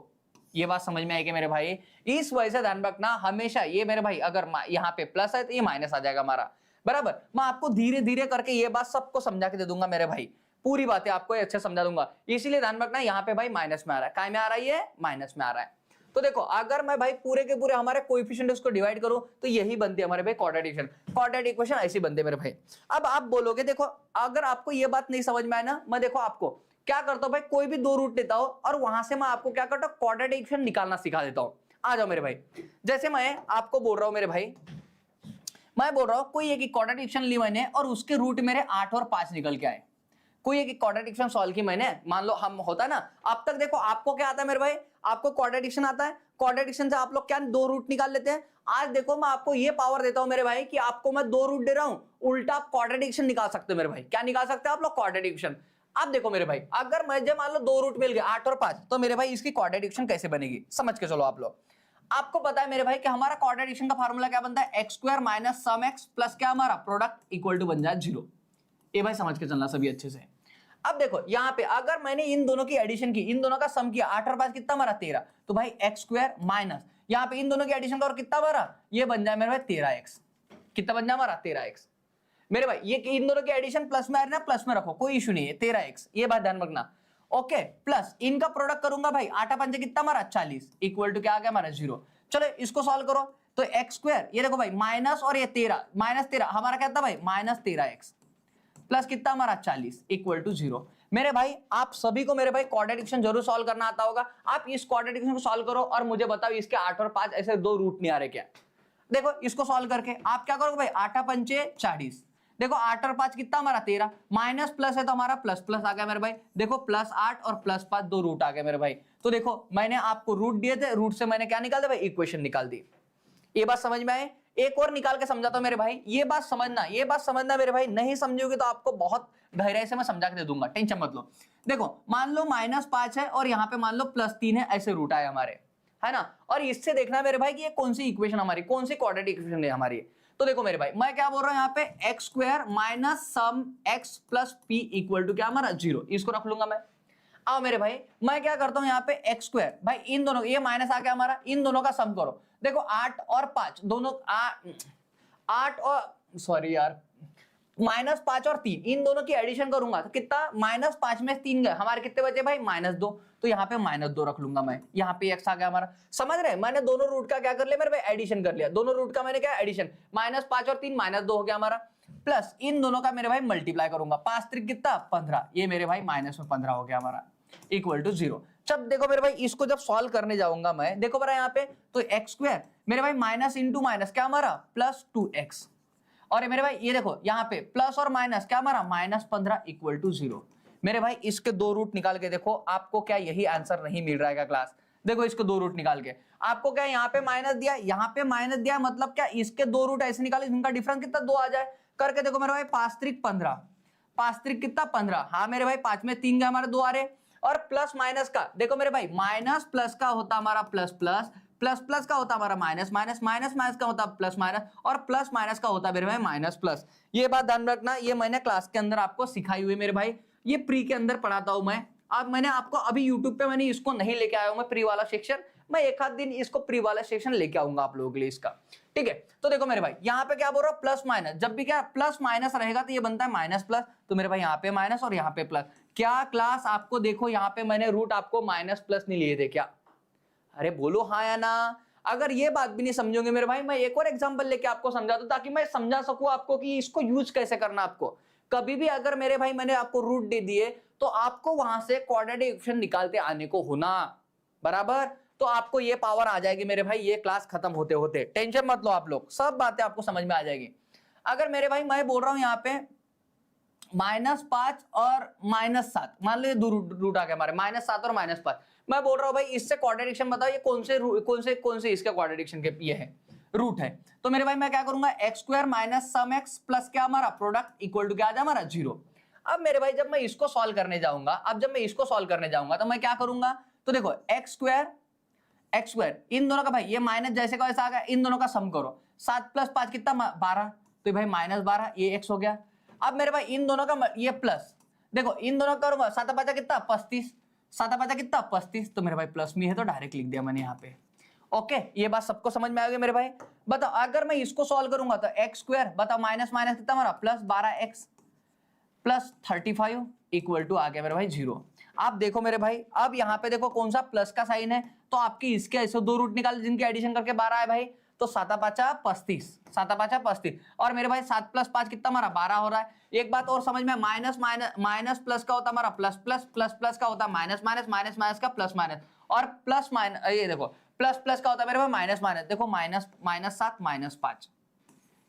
ये बात समझ में आएगी मेरे भाई, इस वजह से ध्यान रखना हमेशा, ये मेरे भाई अगर यहाँ पे प्लस है तो ये माइनस आ जाएगा हमारा, बराबर। मैं आपको धीरे धीरे करके ये बात सबको समझा के दे दूंगा मेरे भाई, पूरी बातें आपको अच्छे समझा दूंगा, इसीलिए ध्यान रखना यहाँ पे भाई माइनस में आ रहा है, काय में आ रहा है, ये माइनस में आ रहा है। तो देखो अगर मैं भाई पूरे के पूरे हमारे कोएफिशिएंट उसको डिवाइड करूं तो यही बनती है हमारे भाई क्वाड्रेटिक इक्वेशन ऐसी बनती है मेरे भाई। अब आप बोलोगे देखो अगर आपको ये बात नहीं समझ में आए ना, मैं देखो आपको क्या करता हूं भाई, कोई भी दो रूट लेता हूं और वहां से मैं आपको क्या करता हूं, क्वाड्रेटिक इक्वेशन निकालना सिखा देता हूं। आ जाओ मेरे भाई, जैसे मैं आपको बोल रहा हूं मेरे भाई, मैं बोल रहा हूं कोई एक क्वाड्रेटिक इक्वेशन ली मैंने और उसके रूट मेरे 8 और 5 निकल के आए। कोई एक क्वाड्रेटिक इक्वेशन सॉल्व की मैंने, मान लो हम होता है ना, अब तक देखो आपको क्या आता है मेरे भाई, आपको क्वाड्रेटिक इक्वेशन आता है, क्वाड्रेटिक इक्वेशन से आप लोग क्या दो रूट निकाल लेते हैं। आज देखो मैं आपको ये पावर देता हूं मेरे भाई कि आपको मैं दो रूट दे रहा हूं, उल्टा आप क्वाड्रेटिक इक्वेशन निकाल सकते हो मेरे भाई। क्या निकाल सकते हो आप लोग, क्वाड्रेटिक इक्वेशन। अब देखो मेरे भाई अगर मुझे मान लो दो रूट मिल गए 8 और 5, तो मेरे भाई इसकी क्वाड्रेटिक इक्वेशन कैसे बनेगी समझ के चलो आप लोग। आपको पता है मेरे भाई कि हमारा क्वाड्रेटिक इक्वेशन का फार्मूला क्या बनता है, x² minus sum x plus क्या हमारा प्रोडक्ट इक्वल टू बन जाए 0। ये भाई समझ के चलना सभी अच्छे से। अब देखो यहाँ पे अगर मैंने इन दोनों की एडिशन की, इन दोनों का सम किया, 8 और 5 कितना हमारा 13, तो भाई x² माइनस यहाँ पे इन दोनों की एडिशन का और कितना हमारा, ये बन जाए मेरे भाई 13x। कितना बन जाए हमारा 13x मेरे भाई। ये इन दोनों की एडिशन प्लस में ना, प्लस में रखो कोई इशू नहीं है, 13x ये बात ध्यान रखना। ओके प्लस इनका प्रोडक्ट करूंगा भाई, 8 5 कितना हमारा 40 इक्वल टू क्या आ गया हमारा 0। चलो इसको सॉल्व करो तो x² ये देखो भाई माइनस और ये 13 माइनस 13 हमारा क्या था भाई माइनस 13x प्लस कितना हमारा 40 इक्वल टू 0। मेरे भाई आप सभी को मेरे भाई क्वाड्रेटिक इक्वेशन जरूर सॉल्व करना आता होगा। आप इस क्वाड्रेटिक इक्वेशन को सॉल्व करो और मुझे बताओ इसके 8 और 5 ऐसे दो रूट नहीं आ रहे क्या। देखो इसको सॉल्व करके आप क्या करोगे भाई, 8 पंचे 40, देखो 8 और 5 कितना हमारा 13, माइनस प्लस है तो हमारा प्लस प्लस आ गया मेरे भाई। देखो प्लस 8 और प्लस 5 दो रूट आ गए मेरे भाई। तो देखो मैंने आपको रूट दिए थे, रूट से मैंने क्या निकाल दिया भाई, इक्वेशन निकाल दी। ये बात समझ में आए, एक और निकाल के समझाता हूं मेरे भाई, ये बात समझना मेरे भाई, नहीं समझोगे तो आपको बहुत गहराई से मैं समझा के दे दूंगा, टेंशन मत लो। देखो मान लो -5 है और यहाँ पे मान लो +3 है, ऐसे रूट आए हमारे, है ना। और इससे देखना मेरे भाई कि ये कौन सी इक्वेशन हमारी, कौन सी क्वाड्रेटिक इक्वेशन है हमारी। तो देखो मेरे भाई मैं क्या बोल रहा हूं यहाँ पे, x² minus sum x plus p equal to क्या हमारा 0, इसको रख लूंगा मैं। आओ मेरे भाई मैं क्या करता हूं यहाँ पे x² भाई इन दोनों ये माइनस आ गया हमारा, इन दोनों का सम करो। देखो 8 और 5 दोनों 8 और सॉरी यार -5 और 3 इन दोनों की एडिशन करूंगा तो कितना, -5 में 3 गए हमारे, कितने बचे भाई -2। तो यहाँ पे -2 रख लूंगा मैं, यहाँ पे x आ गया हमारा। समझ रहे, मैंने दोनों रूट का क्या कर लिया मेरे भाई, एडिशन कर लिया। दोनों रूट का मैंने क्या एडिशन, -5 और 3 -2 हो गया हमारा, प्लस इन दोनों का मेरे भाई मल्टीप्लाई करूंगा, 5 3 कितना 15, ये मेरे भाई -15 हो गया हमारा इक्वल टू 0। जब देखो मेरे भाई इसको जब सॉल्व करने जाऊंगा मैं, देखो मेरा यहाँ पे तो x² मेरे भाई माइनस इंटू माइनस क्या हमारा +2x, और मेरे भाई ये देखो यहाँ पे प्लस और माइनस क्या हमारा -15 इक्वल टू 0। मेरे भाई इसके दो रूट निकाल के देखो, आपको क्या यही आंसर नहीं मिल रहा है क्या क्लास। देखो इसको दो रूट निकाल के आपको क्या यहाँ पे माइनस दिया, यहाँ पे माइनस दिया, मतलब क्या इसके दो रूट ऐसे निकाले इनका डिफरेंस कितना 2 आ जाए करके। देखो मेरे भाई 5 3 15, 5 3 कितना 15, हाँ मेरे भाई 5 में 3 गए हमारे 2 आ रहे। और प्लस माइनस का देखो मेरे भाई, माइनस प्लस का होता हमारा प्लस प्लस, प्लस प्लस का होता हमारा माइनस माइनस, माइनस माइनस का होता प्लस माइनस, और प्लस माइनस का होता मेरे भाई माइनस प्लस। ये बात ध्यान रखना, ये मैंने क्लास के अंदर आपको सिखाई हुई मेरे भाई, ये प्री के अंदर पढ़ाता हूं मैं। अब मैंने आपको अभी यूट्यूब पे मैंने इसको नहीं लेके आया हूं मैं प्री वाला सेक्शन, मैं एक आध दिन इसको प्री वाला सेक्शन लेके आऊंगा आप लोगों के लिए इसका, ठीक है। तो देखो मेरे भाई यहाँ पे क्या बोल रहा हूँ, प्लस माइनस, जब भी क्या प्लस माइनस रहेगा तो ये बनता है माइनस प्लस, तो मेरे भाई यहाँ पे माइनस और यहाँ पे प्लस। क्या क्लास आपको देखो यहाँ पे मैंने रूट आपको माइनस प्लस नहीं लिए थे क्या, अरे बोलो हाँ या ना। अगर ये बात भी नहीं समझोगे मेरे भाई, मैं एक और एग्जांपल लेके आपको समझा दूं ताकि मैं समझा सकूं आपको कि इसको यूज कैसे करना। आपको कभी भी अगर मेरे भाई मैंने आपको रूट दे दिए तो आपको वहां से क्वाड्रेटिक इक्वेशन निकालते आने को होना, बराबर। तो आपको ये पावर आ जाएगी मेरे भाई, ये क्लास खत्म होते होते, टेंशन मत लो आप लोग, सब बातें आपको समझ में आ जाएगी। अगर मेरे भाई मैं बोल रहा हूं यहाँ पे -5 और -7, मान लो ये दो रूट आ गया हमारे -7 और -5, मैं बोल रहा हूं भाई इससे क्वाड्रेटिक इक्वेशन बताओ ये कौन से इसके क्वाड्रेटिक इक्वेशन के ये है रूट है। तो मेरे भाई मैं क्या करूंगा, x² minus sum x plus क्या हमारा प्रोडक्ट इक्वल टू क्या आ जाए हमारा 0। अब मेरे भाई जब मैं इसको सॉल्व करने जाऊंगा, तो मैं क्या करूंगा, तो देखो x² इन दोनों का भाई ये माइनस जैसे का वैसा आ गया, इन दोनों का सम करो, 7 + 5 कितना 12, तो भाई -12 ये x हो गया। अब मेरे भाई इन दोनों का ये प्लस, देखो इन दोनों का करूंगा, 7 5 कितना 35, 7 5 कितना 35, तो मेरे भाई प्लस में है तो डायरेक्ट लिख दिया मैंने यहाँ पे। ओके, ये बात सबको समझ में आ गई मेरे भाई। बताओ अगर मैं इसको सॉल्व करूंगा तो एक्स स्क्वायर, बताओ माइनस माइनस कितना हमारा plus 12x plus 35 equal to आ गया मेरे भाई 0। आप देखो मेरे भाई, अब यहाँ पे देखो कौन सा प्लस का साइन है, तो आपकी इसके ऐसे दो रूट निकाल जिनके एडिशन करके 12 है भाई, तो 7 5 35, 7 5 35 और मेरे भाई 7 प्लस 5 कितना हमारा 12 हो रहा है। एक बात और समझ में, माइनस माइनस माइनस प्लस का होता है हमारा प्लस प्लस, प्लस प्लस का होता है माइनस माइनस, माइनस माइनस का प्लस माइनस, और प्लस माइनस ये देखो प्लस प्लस का होता है मेरे भाई माइनस माइनस, देखो माइनस माइनस 7 माइनस 5,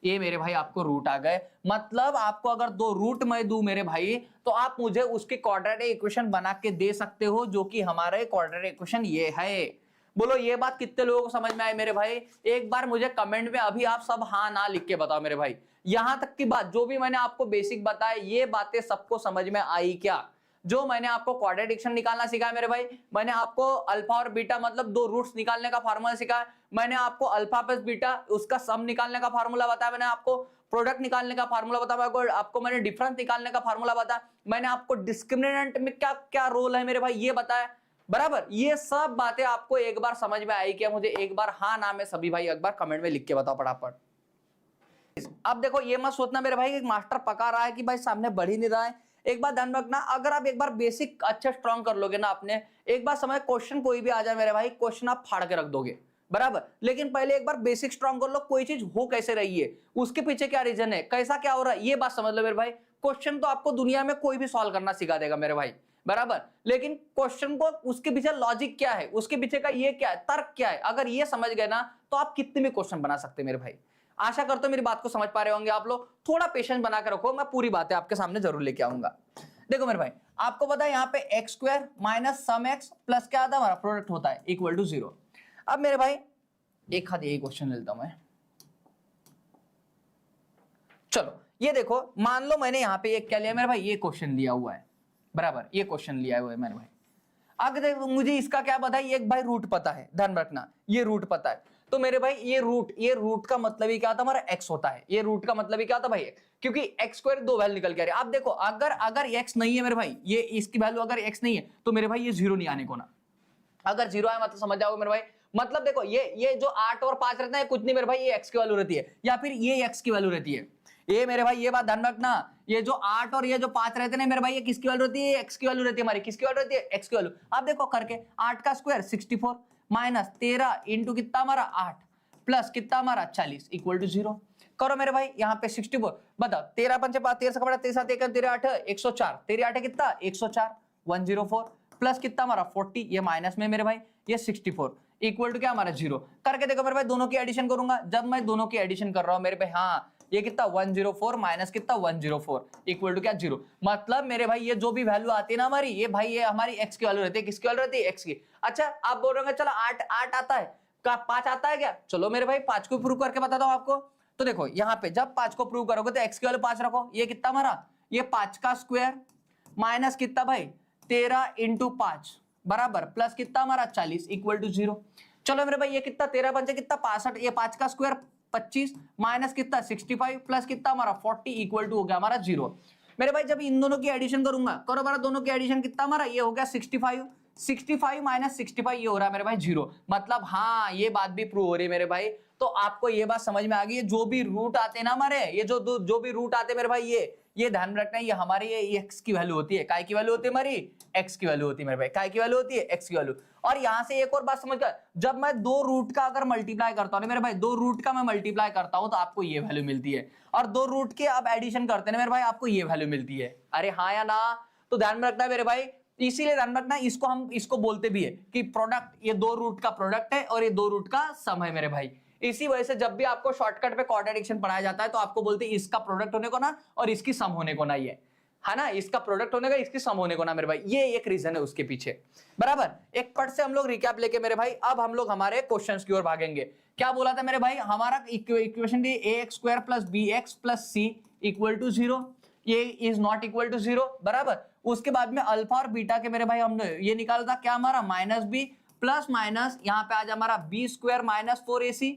ये मेरे भाई आपको रूट आ गए। मतलब आपको अगर दो रूट मैं दूं मेरे भाई, तो आप मुझे उसके क्वाड्रेटिक इक्वेशन बना के दे सकते हो, जो कि हमारे क्वाड्रेटिक इक्वेशन ये है। बोलो ये बात कितने लोगों को समझ में आई मेरे भाई? एक बार मुझे कमेंट में अभी आप सब हाँ ना लिख के बताओ मेरे भाई। यहां तक की बात जो भी मैंने आपको बेसिक बताया, ये बातें सबको समझ में आई क्या? जो मैंने आपको क्वाड्रेटिक इक्वेशन निकालना सिखाया मेरे भाई, मैंने आपको अल्फा और बीटा मतलब दो रूट्स निकालने का फार्मूला सिखाया, मैंने आपको अल्फा प्लस बीटा उसका सम निकालने का फार्मूला बताया, मैंने आपको प्रोडक्ट निकालने का फार्मूला बताया, आपको मैंने डिफरेंस निकालने का फार्मूला बताया, मैंने आपको डिस्क्रिमिनेंट में क्या क्या रोल है मेरे भाई ये बताया। बराबर, ये सब बातें आपको एक बार समझ में आई क्या? मुझे एक बार हाँ नाम है सभी भाई एक बार कमेंट में लिख के बताओ फटाफट। अब देखो ये मत सोचना मेरे भाई कि मास्टर पका रहा है कि भाई सामने बढ़ ही नहीं रहा है। एक बात ध्यान रखना, अगर आप एक बार बेसिक अच्छा स्ट्रॉन्ग कर लोगे ना आपने, एक बार समझ क्वेश्चन कोई भी आ जाए मेरे भाई, क्वेश्चन आप फाड़ के रख दोगे। बराबर, लेकिन पहले एक बार बेसिक स्ट्रॉन्ग कर लो, कोई चीज हो कैसे रही है, उसके पीछे क्या रीजन है, कैसा क्या हो रहा है, ये बात समझ लो मेरे भाई। क्वेश्चन तो आपको दुनिया में कोई भी सॉल्व करना सिखा देगा मेरे भाई, बराबर, लेकिन क्वेश्चन को उसके पीछे लॉजिक क्या है, उसके पीछे का ये क्या है, तर्क क्या है, अगर ये समझ गए ना तो आप कितने भी क्वेश्चन बना सकते हैं मेरे भाई। आशा करता हूं मेरी बात को समझ पा रहे होंगे आप लोग। थोड़ा पेशेंस बना के रखो, मैं पूरी बातें आपके सामने जरूर लेके आऊंगा। देखो मेरे भाई, आपको पता है यहाँ पे x square minus sum x plus क्या आता है हमारा प्रोडक्ट होता है इक्वल टू 0। अब मेरे भाई एक हाथ यही क्वेश्चन लेता हूं मैं। चलो ये देखो, मान लो मैंने यहाँ पे एक क्या लिया मेरे भाई, ये क्वेश्चन लिया हुआ है, बराबर, ये क्वेश्चन लिया हुआ है मेरे भाई। अगर देखो मुझे इसका क्या पता है, एक भाई रूट पता है, ध्यान रखना ये रूट पता है, तो मेरे भाई ये रूट का मतलब ही क्या था हमारा एक्स होता है, ये रूट का मतलब ही क्या था भाई, क्योंकि एक्स स्क्वायर दो वैल्यू निकल के आ रही है। आप देखो अगर एक्स नहीं है मेरे भाई, ये इसकी वैल्यू अगर एक्स नहीं है तो मेरे भाई ये 0 नहीं आने को ना, अगर 0 आए मतलब समझ जाओगे मेरे भाई। मतलब देखो ये जो 8 और 5 रहता है कुछ नहीं मेरे भाई, ये एक्स की वैल्यू रहती है, या फिर ये एक्स की वैल्यू रहती है। ये मेरे भाई ये बात ध्यान रखना, ये जो 8 और ये जो 5 रहते हैं मेरे भाई, ये किसकी वैल्यू रहती है, एक्स की वैल्यू रहती है हमारी, किसकी वैल्यू रहती है, एक्स की वैल्यू। आप देखो करके 8 का स्क्वायर 64 माइनस 13 इंटू कितना हमारा 8 प्लस कितना हमारा 40 इक्वल टू 0। करो मेरे भाई यहाँ पे 64, बताओ 13 पंचे 5 13 का बड़ा 13 7 13 8 104, 13 8 कितना 104 104 प्लस कितना हमारा 40, ये माइनस में मेरे भाई ये 64 इक्वल टू क्या हमारा 0। करके देखो मेरे भाई, दोनों की एडिशन करूंगा, जब मैं दोनों की एडिशन कर रहा हूं मेरे भाई, हाँ ये कितना 104 माइनस कितना 104 इक्वल टू क्या 0। मतलब मेरे भाई ये जो भी वैल्यू आती है ना हमारी, ये भाई ये हमारी एक्स की वैल्यू रहती है, किसकी वैल्यू रहती है, एक्स की। अच्छा आप बोल रहे हो चलो 8 आता है, का 5 आता है क्या, चलो मेरे भाई 5 को प्रूव करके बताता हूं आपको। तो देखो यहाँ पे जब 5 को प्रूव करोगे तो एक्स की वैल्यू 5 रखो, ये कितना हमारा, ये 5 का स्क्वायर माइनस कितना भाई 13 इंटू 5 बराबर प्लस कितना हमारा 40 इक्वल टू 0। चलो मेरे भाई ये कितना 13 पंचे कितना 65, ये 5 का स्क्वायर 25 माइनस कितना 65 प्लस कितना हमारा 40 इक्वल टू हो गया हमारा 0। मेरे भाई जब इन दोनों की एडिशन करूंगा, करो हमारा दोनों की एडिशन कितना हमारा, ये हो गया 65 माइनस 65 ये हो रहा है मेरे भाई 0। मतलब हाँ ये बात भी प्रूव हो रही है मेरे भाई। तो आपको ये बात समझ में आ गई है, जो भी रूट आते हैं ना हमारे, ये जो भी रूट आते हैं मेरे भाई, ये ध्यान रखना है, ये हमारी ये एक्स की वैल्यू होती है, काय की वैल्यू होती है हमारी, एक्स की वैल्यू होती है मेरे भाई, काय की वैल्यू होती है, एक्स की वैल्यू। और यहां से एक और बात समझ कर, जब मैं दो रूट का अगर मल्टीप्लाई करता हूं मेरे भाई, दो रूट का मैं मल्टीप्लाई करता हूं तो आपको ये वैल्यू मिलती है, और दो रूट के आप एडिशन करते हैं मेरे भाई, आपको ये वैल्यू मिलती है। अरे हाँ या ना, तो ध्यान में रखना है मेरे भाई, इसीलिए ध्यान रखना इसको हम इसको बोलते भी है कि प्रोडक्ट, ये दो रूट का प्रोडक्ट है और ये दो रूट का सम है मेरे भाई। इसी वजह से जब भी आपको शॉर्टकट पे क्वाड्रेटिक पढ़ाया जाता है तो आपको बोलते हैं इसका प्रोडक्ट होने को ना और इसकी सम होने को ना, ये है ना, इसका प्रोडक्ट होने का इसकी सम होने को ना मेरे भाई, ये एक रीजन है उसके पीछे। बराबर, एक पट से हम लोग रिकैप लेके मेरे भाई अब हम लोग हमारे क्वेश्चंस की ओर भागेंगे। क्या बोला था मेरे भाई, हमारा इक्वेशन थी ax square plus bx plus c equal to 0, ये इज नॉट इक्वल टू 0। बराबर, उसके बाद में अल्फा और बीटा के मेरे भाई हमने ये निकाला था क्या हमारा माइनस बी प्लस माइनस यहाँ पे आज हमारा b square minus 4ac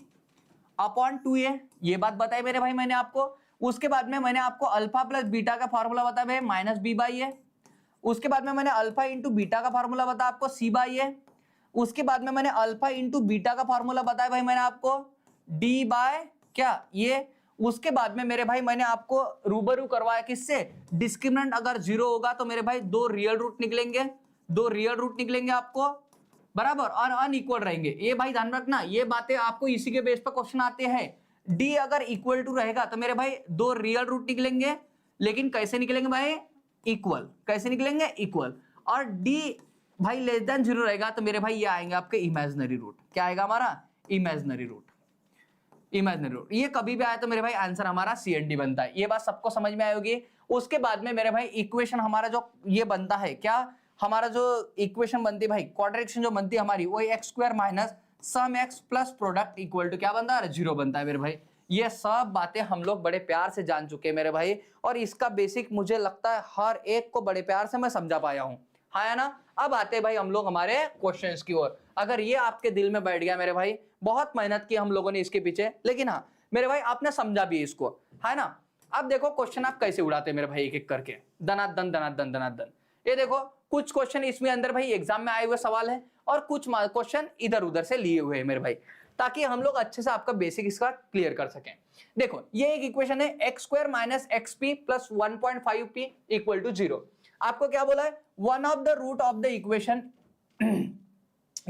upon 2a, ये बात बताई मेरे भाई मैंने आपको। उसके बाद में मैंने आपको अल्फा प्लस बीटा का फॉर्मूला बताया भाई माइनस बी बाई ए। उसके बाद में मैंने अल्फा इंटू बीटा का फॉर्मूला बताया आपको सी बाई ए। उसके बाद में मैंने अल्फा इंटू बीटा का फॉर्मूला बताया भाई मैंने आपको, डी बाय क्या ये, उसके बाद में मेरे भाई मैंने आपको रूबरू करवाया किससे, डिस्क्रिमिनेंट अगर 0 होगा तो मेरे भाई 2 रियल रूट निकलेंगे, 2 रियल रूट निकलेंगे आपको बराबर, और अनइक्वल रहेंगे। ये भाई ध्यान रखना, ये बातें आपको इसी के बेस पर क्वेश्चन आते हैं। डी अगर इक्वल टू रहेगा तो मेरे भाई 2 रियल रूट निकलेंगे, लेकिन कैसे निकलेंगे भाई, इक्वल, कैसे निकलेंगे, इक्वल। और डी भाई लेस देन 0 रहेगा तो मेरे भाई ये आएंगे आपके इमेजिनरी रूट। क्या आएगा हमारा, इमेजिनरी रूट, इमेजिनरी रूट। ये कभी भी आया तो मेरे भाई आंसर हमारा CND बनता है। ये बात सबको समझ में आई होगी। उसके बाद में मेरे भाई इक्वेशन हमारा जो ये बनता है, क्या हमारा जो इक्वेशन बनती है भाई, क्वाड्रेटिक जो बनती है हमारी, वो x square minus sum x plus product equal to क्या बनता है, 0 बनता है मेरे भाई। ये सब बातें हम लोग बड़े प्यार से जान चुके हैं मेरे भाई, और इसका बेसिक मुझे लगता है हर एक को बड़े प्यार से मैं समझा पाया हूं, हाँ ना। अब आते भाई हम लोग हमारे क्वेश्चंस की ओर। अगर ये आपके दिल में बैठ गया मेरे भाई, बहुत मेहनत की हम लोगों ने इसके पीछे, लेकिन हाँ मेरे भाई आपने समझा भी इसको, है ना। अब देखो क्वेश्चन आप कैसे उड़ाते मेरे भाई, एक एक करके, दनादन दनादन दनादन। ये देखो कुछ क्वेश्चन इसमें अंदर भाई एग्जाम में आए हुए सवाल है, और कुछ क्वेश्चन इधर उधर से लिए हुए हैं मेरे भाई, ताकि हम लोग अच्छे से आपका बेसिक इसका क्लियर कर सकें। देखो ये एक इक्वेशन है, x square minus x p plus 1.5p equal to 0। आपको क्या बोला है, one of the root of the equation,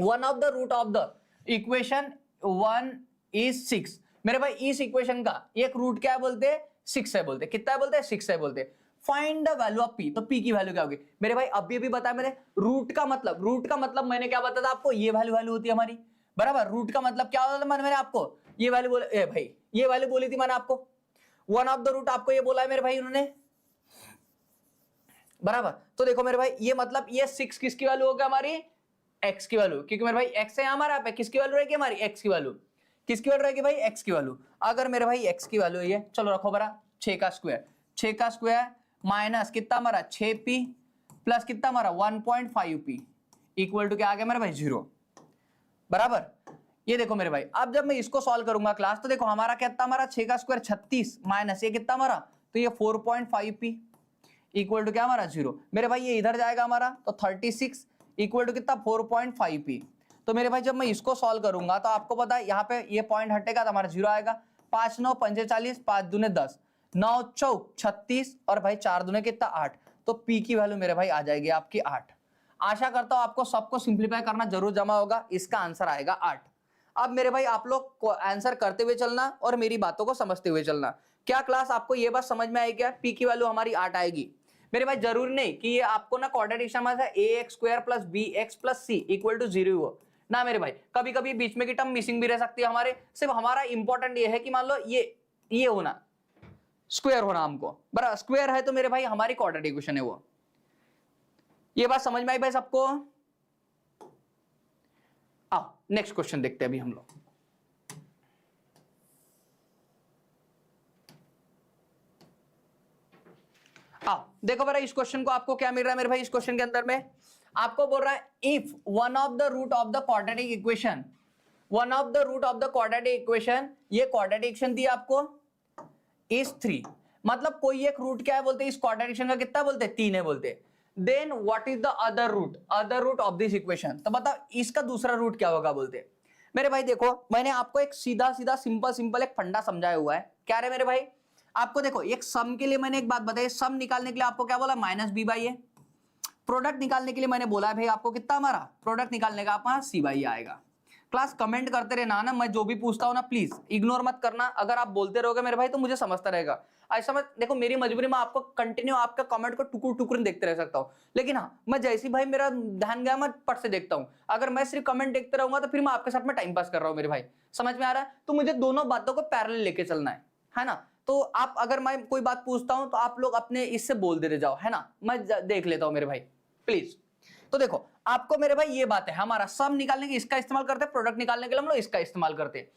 one of the root of the equation 1 is 6। मेरे भाई इस इक्वेशन का एक रूट क्या बोलते हैं, 6 है बोलते, कितना है बोलते हैं, 6 है बोलते। Find the value of P, तो पी की वैल्यू क्या होगी मेरे भाई, अभी अभी बताया मैंने, रूट का मतलब मैंने क्या बताया था आपको, ये वैल्यू होती है हमारी बराबर। रूट का मतलब क्या होता है, मैंने आपको ये वैल्यू बोले भाई, ये वैल्यू बोली थी मैंने आपको, वन ऑफ द रूट आपको ये बोला है मेरे भाई उन्होंने बराबर। तो देखो मेरे भाई ये मतलब ये 6 किसकी वैल्यू होगी हमारी, x की वैल्यू, क्योंकि मेरे भाई x है हमारा पे, किसकी वैल्यू रहेगी हमारी, x की वैल्यू, किसकी वैल्यू रहेगी भाई, x की वैल्यू। अगर मेरे भाई x की वैल्यू ये, चलो रखो बरा 6 का स्क्वायर माइनस कितना हमारा 6p प्लस कितना हमारा 1.5p इक्वल टू क्या आ गया मेरे भाई 0 बराबर। ये देखो मेरे भाई, अब जब मैं इसको सॉल्व करूंगा क्लास, तो देखो हमारा कितना, हमारा 6 का स्क्वायर 36 माइनस ये कितना हमारा, तो ये 4.5p इक्वल टू क्या हमारा 0। मेरे भाई ये इधर जाएगा हमारा, तो 36 इक्वल टू कितना 4.5p। तो मेरे भाई जब मैं इसको सॉल्व करूंगा तो आपको पता है यहाँ पे ये पॉइंट हटेगा तो हमारा 0 आएगा। 5 9 45, 5 दूने 10, 9 चौक 36, और भाई 4 दूने कितना 8, तो p की वैल्यू मेरे भाई आ जाएगी आपकी 8। आशा करता हूं आपको सबको सिंप्लीफाई करना जरूर जमा होगा, इसका आंसर आएगा 8। अब मेरे भाई आप लोग आंसर करते हुए चलना और मेरी बातों को समझते हुए चलना। क्या क्लास आपको ये बात समझ में आई, क्या p की वैल्यू हमारी 8 आएगी मेरे भाई। जरूरी नहीं कि ये आपको ना क्वाड्रेटिक में ax square plus bx plus c equal to 0 हो ना मेरे भाई, कभी कभी बीच में की टर्म मिसिंग भी रह सकती है हमारे। सिर्फ हमारा इंपॉर्टेंट ये है कि मान लो ये होना, स्क्वायर होना हमको बराबर, स्क्वायर है तो मेरे भाई हमारी क्वाड्रेटिक इक्वेशन है वो। ये बात समझ में आई भाई सबको। आओ नेक्स्ट क्वेश्चन देखते हैं अभी हम लोग। आओ देखो बरा इस क्वेश्चन को आपको क्या मिल रहा है मेरे भाई। इस क्वेश्चन के अंदर में आपको बोल रहा है if one of the root of the quadratic equation, one of the root of the quadratic equation, ये क्वाड्रेटिक इक्वेशन दी आपको इज 3, मतलब कोई एक रूट क्या है बोलते हैं इस क्वाड्रेटिक इक्वेशन का, कितना बोलते हैं 3 है बोलते हैं। Then what is the other root of this equation, तो बताओ इसका दूसरा रूट क्या होगा बोलते हैं। मेरे भाई देखो मैंने आपको एक सीधा सिंपल एक फंडा समझाया हुआ है। क्या रे मेरे भाई, आपको देखो एक सम के लिए मैंने एक बात बताई, सम निकालने के लिए आपको क्या बोला minus b by a. Product निकालने के लिए मैंने बोला है भाई आपको कितना, हमारा प्रोडक्ट निकालने का आपका सी बाई आएगा। क्लास कमेंट करते रहना ना, मैं जो भी पूछता हूं ना प्लीज इग्नोर मत करना। अगर आप बोलते रहोगे मेरे भाई तो मुझे समझता रहेगा। ऐसा मत देखो, मेरी मजबूरी में आपको कंटिन्यू आपका कमेंट को टुकुर टुकुर देखते रह सकता हूं, लेकिन हाँ मैं जैसे भाई मेरा ध्यान गया मैं पट से देखता हूं। अगर मैं सिर्फ कमेंट देखते रहूंगा तो फिर मैं आपके साथ में टाइम पास कर रहा हूं मेरे भाई, समझ में आ रहा है। तो मुझे दोनों बातों को पैरेलल लेके चलना है ना। तो आप अगर मैं कोई बात पूछता हूं तो आप लोग अपने इससे बोल देते जाओ, है ना, मैं देख लेता हूं मेरे भाई प्लीज। तो देखो आपको मेरे भाई ये बात है, हमारा सम निकालने के इसका इस्तेमाल करते हैं, प्रोडक्ट निकालने के लिए हम लोग इसका इस्तेमाल करते हैं।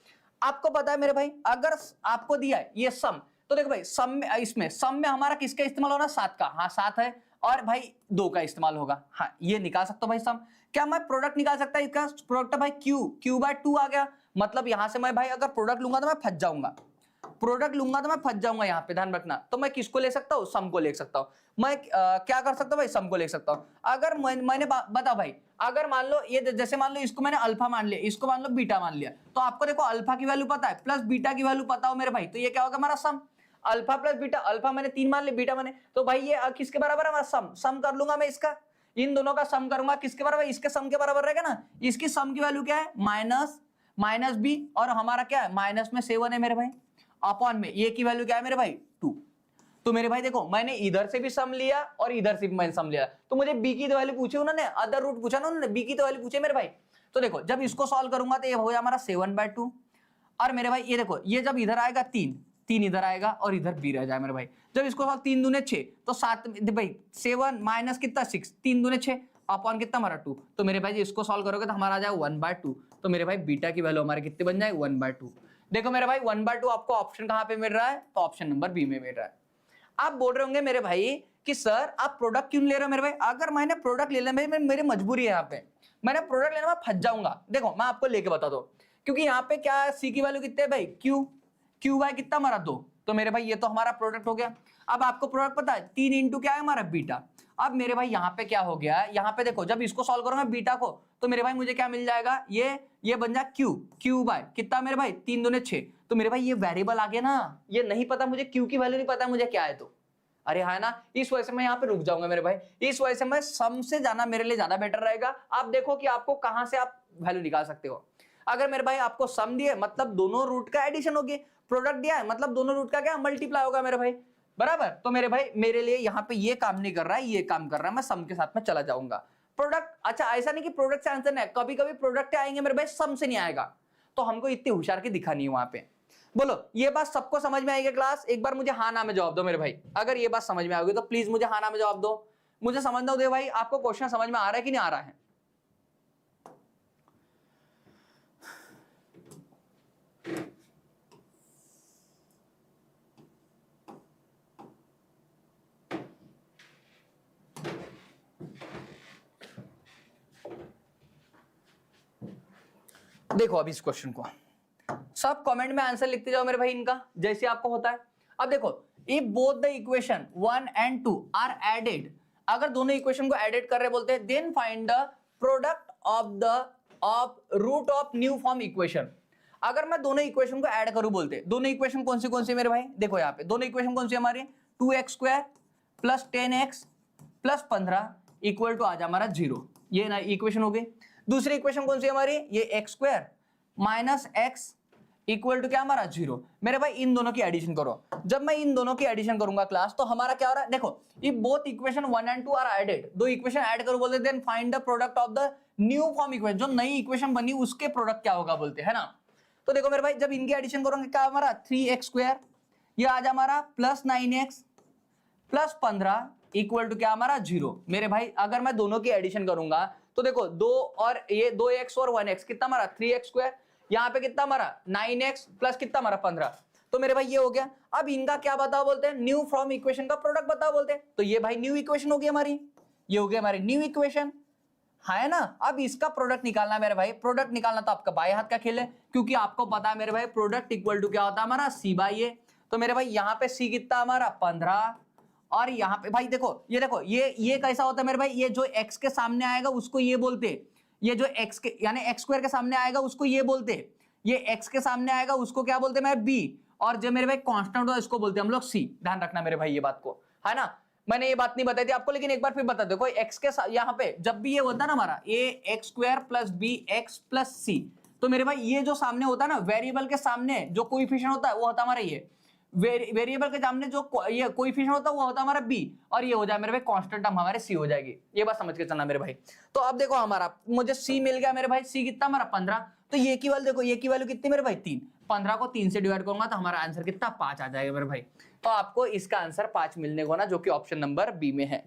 आपको पता है मेरे भाई अगर आपको दिया है ये सम, तो देखो भाई सम में, इसमें सम में हमारा किसका इस्तेमाल होना, 7 का, हाँ 7 है, और भाई 2 का इस्तेमाल होगा। हाँ ये निकाल सकता हूं भाई सम। क्या मैं प्रोडक्ट निकाल सकता है, इसका प्रोडक्ट भाई क्यू बाय 2 आ गया, मतलब यहां से मैं भाई अगर प्रोडक्ट लूंगा तो मैं फंस जाऊंगा। प्रोडक्ट लूंगा तो मैं फंस जाऊंगा यहाँ पे, ध्यान रखना। तो मैं किसको ले सकता हूँ, सम को ले सकता हूँ। मैं क्या कर सकता हूँ भाई, सम को ले सकता हूँ। अगर मैंने बता भाई, अगर मान लो ये जैसे मान लो इसको मैंने अल्फा मान लिया, इसको मान लो बीटा मान लिया, तो आपको देखो अल्फा की वैल्यू पता है प्लस बीटा की वैल्यू पता हो मेरे भाई, तो ये क्या होगा हमारा सम। अल्फा प्लस बीटा, अल्फा मैंने 3 मान लिया, बीटा मैंने, तो भाई ये किसके बराबर है हमारा सम। सम कर लूंगा मैं इसका, इन दोनों का सम करूंगा, किसके बराबर, इसके सम के बराबर रहेगा ना। इसकी सम की वैल्यू क्या है, माइनस बी, और हमारा क्या है माइनस में 7 है मेरे भाई, अपॉन में ये की वैल्यू क्या है मेरे भाई 2। तो मेरे भाई देखो मैंने इधर से भी सम लिया और इधर से भी मैंने सम लिया, तो मुझे बी की तो वैल्यू पूछी उन्होंने, अदर रूट पूछा ना उन्होंने, बी की तो वैल्यू पूछे मेरे भाई। तो देखो जब इसको सॉल्व करूंगा तो ये हो जाएगा हमारा 7/2, और मेरे भाई ये देखो ये जब इधर आएगा 3 इधर आएगा और इधर बी रह जाए मेरे भाई। जब इसको सॉल्व 3 दूने 6, तो 7 भाई 7 माइनस कितना 6, 3 दूने 6 अपॉन कितना हमारा 2। तो मेरे भाई इसको सॉल्व करोगे तो हमारा आ जाएगा 1/2। तो मेरे भाई बीटा की वैल्यू हमारे कितने बन जाए 1/2। देखो मेरे भाई 1/2 आपको ऑप्शन कहां पे मिल रहा है, तो ऑप्शन नंबर बी में मिल रहा है। आप बोल रहे होंगे मेरे भाई कि सर आप प्रोडक्ट क्यों ले रहे हो मेरे भाई। अगर मैंने प्रोडक्ट ले लेना, मेरी मजबूरी है, यहाँ पे मैंने प्रोडक्ट लेना मैं फंस जाऊंगा। देखो मैं आपको लेके बता दो, क्योंकि यहाँ पे क्या सी की वैल्यू कितने है भाई, क्यू बाय कितना हमारा 2, तो मेरे भाई ये तो हमारा प्रोडक्ट हो गया। अब आपको प्रोडक्ट पता है 3 इंटू क्या है हमारा बीटा। अब मेरे भाई यहाँ पे क्या हो गया, यहाँ पे देखो जब इसको सॉल्व करूंगा बीटा को, तो मेरे भाई मुझे क्या मिल जाएगा, ये बन जाए क्यू बाय कितना मेरे भाई 3 दूने 6। तो मेरे भाई ये वेरिएबल आ गया ना, ये नहीं पता मुझे, क्यू की वैल्यू नहीं पता मुझे क्या है, तो अरे है ना, इस वजह से मैं यहाँ पे रुक जाऊंगा मेरे भाई। इस वजह से मैं सम से जाना मेरे लिए ज्यादा बेटर रहेगा। आप देखो कि आपको कहां से आप वैल्यू निकाल सकते हो। अगर मेरे भाई आपको सम दिए मतलब दोनों रूट का एडिशन होगी, प्रोडक्ट दिया है मतलब दोनों रूट का क्या मल्टीप्लाई होगा मेरे भाई, बराबर। तो मेरे भाई मेरे लिए यहाँ पे ये काम नहीं कर रहा है, ये काम कर रहा है, मैं सम के साथ में चला जाऊंगा। प्रोडक्ट, अच्छा ऐसा नहीं कि प्रोडक्ट से आंसर नहीं, कभी कभी प्रोडक्ट आएंगे मेरे भाई सम से नहीं आएगा, तो हमको इतनी होशियार की दिखा नहीं है वहां पे। बोलो ये बात सबको समझ में आएगी क्लास, एक बार मुझे हाँ ना में जवाब दो मेरे भाई। अगर ये बात समझ में आओगे तो प्लीज मुझे हाँ ना में जवाब दो, मुझे समझना दो भाई आपको क्वेश्चन समझ में आ रहा है कि नहीं आ रहा है। देखो अब इस क्वेश्चन को सब कमेंट में आंसर लिखते जाओ मेरे भाई इनका, जैसे आपको होता है। अब देखो if both the equation 1 and 2 are added, अगर दोनों इक्वेशन को एडेड कर रहे बोलते हैं, then find the product of root of new form equation. अगर मैं दोनों इक्वेशन को ऐड करूं बोलते, दोनों इक्वेशन कौन सी मेरे भाई, देखो यहाँ पे दोनों इक्वेशन कौन सी हमारी, 2x² plus 10x plus 15 equal to आ जा हमारा 0, ये ना इक्वेशन हो गई। दूसरी इक्वेशन कौन सी हमारी, ये x² minus x equal to क्या हमारा 0। मेरे भाई इन दोनों की एडिशन करो, जब मैं इन दोनों की एडिशन करूंगा क्लास, तो हमारा क्या हो रहा है, देखो if both equation 1 and 2 are added, दो इक्वेशन ऐड करो बोलते, then find the product of the new form equation, जो नई इक्वेशन बनी उसके प्रोडक्ट क्या होगा बोलते है ना। तो देखो मेरे भाई जब इनकी एडिशन करोगे क्या हमारा 3x², ये आ जा हमारा plus 9x plus 15 equal to क्या हमारा 0। मेरे भाई अगर मैं दोनों की एडिशन करूंगा तो देखो 2 और ये 2x और 1x कितना हमारा 3x², यहाँ पे कितना हमारा 9x प्लस कितना हमारा 15, तो मेरे भाई ये हो गया। अब इनका क्या बताओ बोलते हैं, न्यू फॉर्म इक्वेशन का प्रोडक्ट बताओ बोलते हैं, तो ये भाई न्यू इक्वेशन होगी हमारी, ये हो गया हमारी न्यू इक्वेशन, है ना। अब इसका प्रोडक्ट निकालना मेरे भाई, प्रोडक्ट निकालना तो आपका बाएं हाथ का खेल है, क्योंकि आपको पता है मेरे भाई प्रोडक्ट इक्वल टू क्या होता है हमारा c/a। तो मेरे भाई यहाँ पे c कितना हमारा 15, और यहाँ पे भाई देखो ये कैसा होता है मेरे भाई, ये जो x के सामने आएगा उसको ये बोलते, ये जो x के यानी x² के सामने आएगा उसको ये बोलते, ये x के सामने आएगा उसको क्या बोलते हैं b, और जो मेरे भाई कांस्टेंट होता है इसको बोलते हैं हम लोग c। ध्यान रखना मेरे भाई ये बात को, है ना। मैंने ये बात नहीं बताई थी आपको, लेकिन एक बार फिर बता दो, कोई x के यहाँ पे जब भी ये होता है ना हमारा ax² plus bx plus c, तो मेरे भाई ये जो सामने होता है ना वेरिएबल के सामने जो कोएफिशिएंट होता है वो होता है हमारा ये, वेरिएबल के सामने जो ये कोएफिशिएंट होता है वो होता है हमारा b, और ये हो जाए मेरे भाई कांस्टेंट टर्म हमारे c हो जाएगी। ये बात समझ के चलना मेरे भाई। तो अब देखो हमारा मुझे c मिल गया मेरे भाई, c कितना हमारा 15, तो ये की वैल्यू देखो, ये की वैल्यू कितनी मेरे भाई 3, 15 को 3 से डिवाइड करूंगा तो हमारा आंसर कितना 5 आ जाएगा मेरे भाई। तो आपको इसका आंसर 5 मिलने को ना, जो कि ऑप्शन नंबर बी में है।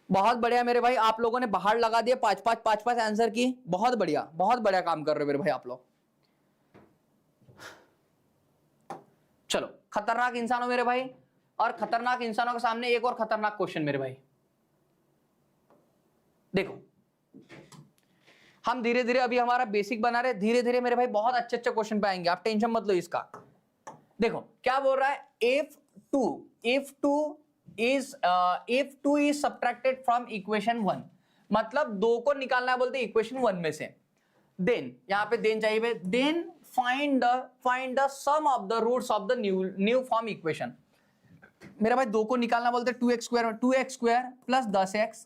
बहुत बढ़िया मेरे भाई, आप लोगों ने बाहर लगा दिए 5 आंसर की, बहुत बढ़िया काम कर रहे हो मेरे भाई आप लोग। चलो खतरनाक इंसान हो मेरे भाई, और खतरनाक इंसानों के सामने एक और खतरनाक क्वेश्चन मेरे भाई। देखो हम धीरे धीरे अभी हमारा बेसिक बना रहे, धीरे धीरे मेरे भाई बहुत अच्छे क्वेश्चन पे आएंगे, आप टेंशन मत लो इसका। देखो क्या बोल रहा है, if 2 is subtracted from equation 1, मतलब 2 को निकालना है बोलते इक्वेशन 1 में से, देन यहां पे देन चाहिए, then find the sum of the roots of the new form equation. मेरा भाई 2 को निकालना बोलते 2x square, 2x square plus 10x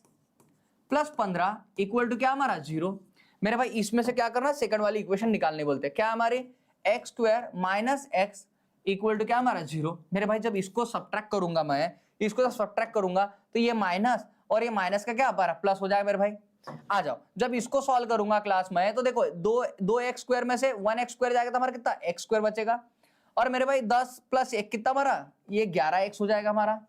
plus 15 equal to क्या हमारा 0। मेरे भाई इसमें से क्या करना, सेकंड वाली इक्वेशन निकालने बोलते हैं, क्या हमारे x square minus x equal to क्या हमारा 0। मेरे भाई जब इसको सब्ट्रैक्ट करूंगा, मैं इसको सब्ट्रैक्ट करूंगा तो ये माइनस और ये माइनस का क्या हमारा प्लस हो जाएगा। मेरे भाई आ जाओ, जब इसको सॉल्व करूंगा क्लास में तो देखो 2x स्क्वायर में से 1x स्क्वायर जाएगा तो हमारा कितना x स्क्वायर बचेगा, और मेरे भाई 10 प्लस 1 कितना हमारा, ये 11x हो जाएगा हमारा,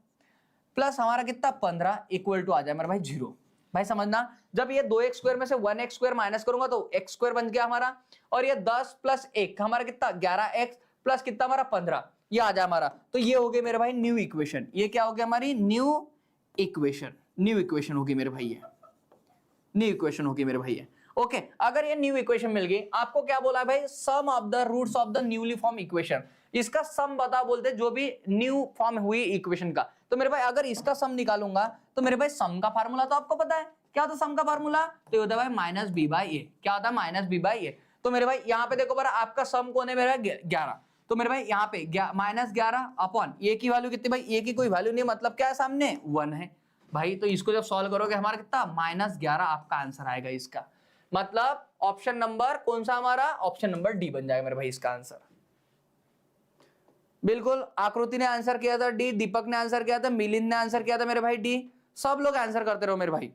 प्लस हमारा कितना 15 इक्वल टू आ जाए मेरे भाई 0। भाई समझना, जब ये 2x स्क्वायर में से 1x स्क्वायर माइनस करूंगा तो x स्क्वायर बन गया हमारा, और ये 10 प्लस 1 हमारा कितना 11x प्लस कितना हमारा 15, ये आ जाए हमारा। तो ये हो गया मेरे भाई न्यू इक्वेशन, ये क्या हो गया हमारी न्यू इक्वेशन होगी मेरे भाई, ये न्यू इक्वेशन होगी मेरे भाई। ओके, अगर ये न्यू इक्वेशन मिल गई, आपको क्या बोला है भाई, sum of the roots of the newly form equation, इसका सम बता बोलते जो भी न्यू फॉर्म हुई इक्वेशन का। तो मेरे भाई अगर इसका सम निकालूंगा तो मेरे भाई सम का फार्मूला तो आपको पता है, क्या होता है सम का फार्मूला, तो ये होता है भाई माइनस बी बाई ए। क्या होता है माइनस बी बाई ए। तो मेरे भाई यहाँ पे देखो बड़ा, आपका सम कौन है मेरा 11, तो मेरे भाई यहाँ पे माइनस 11 अपॉन ए की वैल्यू कितनी, भाई ए की कोई वैल्यू नहीं, मतलब क्या है सामने 1 है भाई। तो इसको जब सॉल्व करोगे हमारा कितना माइनस 11 आपका आंसर आएगा इसका, मतलब ऑप्शन नंबर कौन सा हमारा, ऑप्शन नंबर डी बन जाएगा मेरे भाई इसका आंसर। बिल्कुल, आकृति ने आंसर किया था डी, दीपक ने आंसर किया था, मिलिंद ने आंसर किया था मेरे भाई डी। सब लोग आंसर करते रहो मेरे भाई,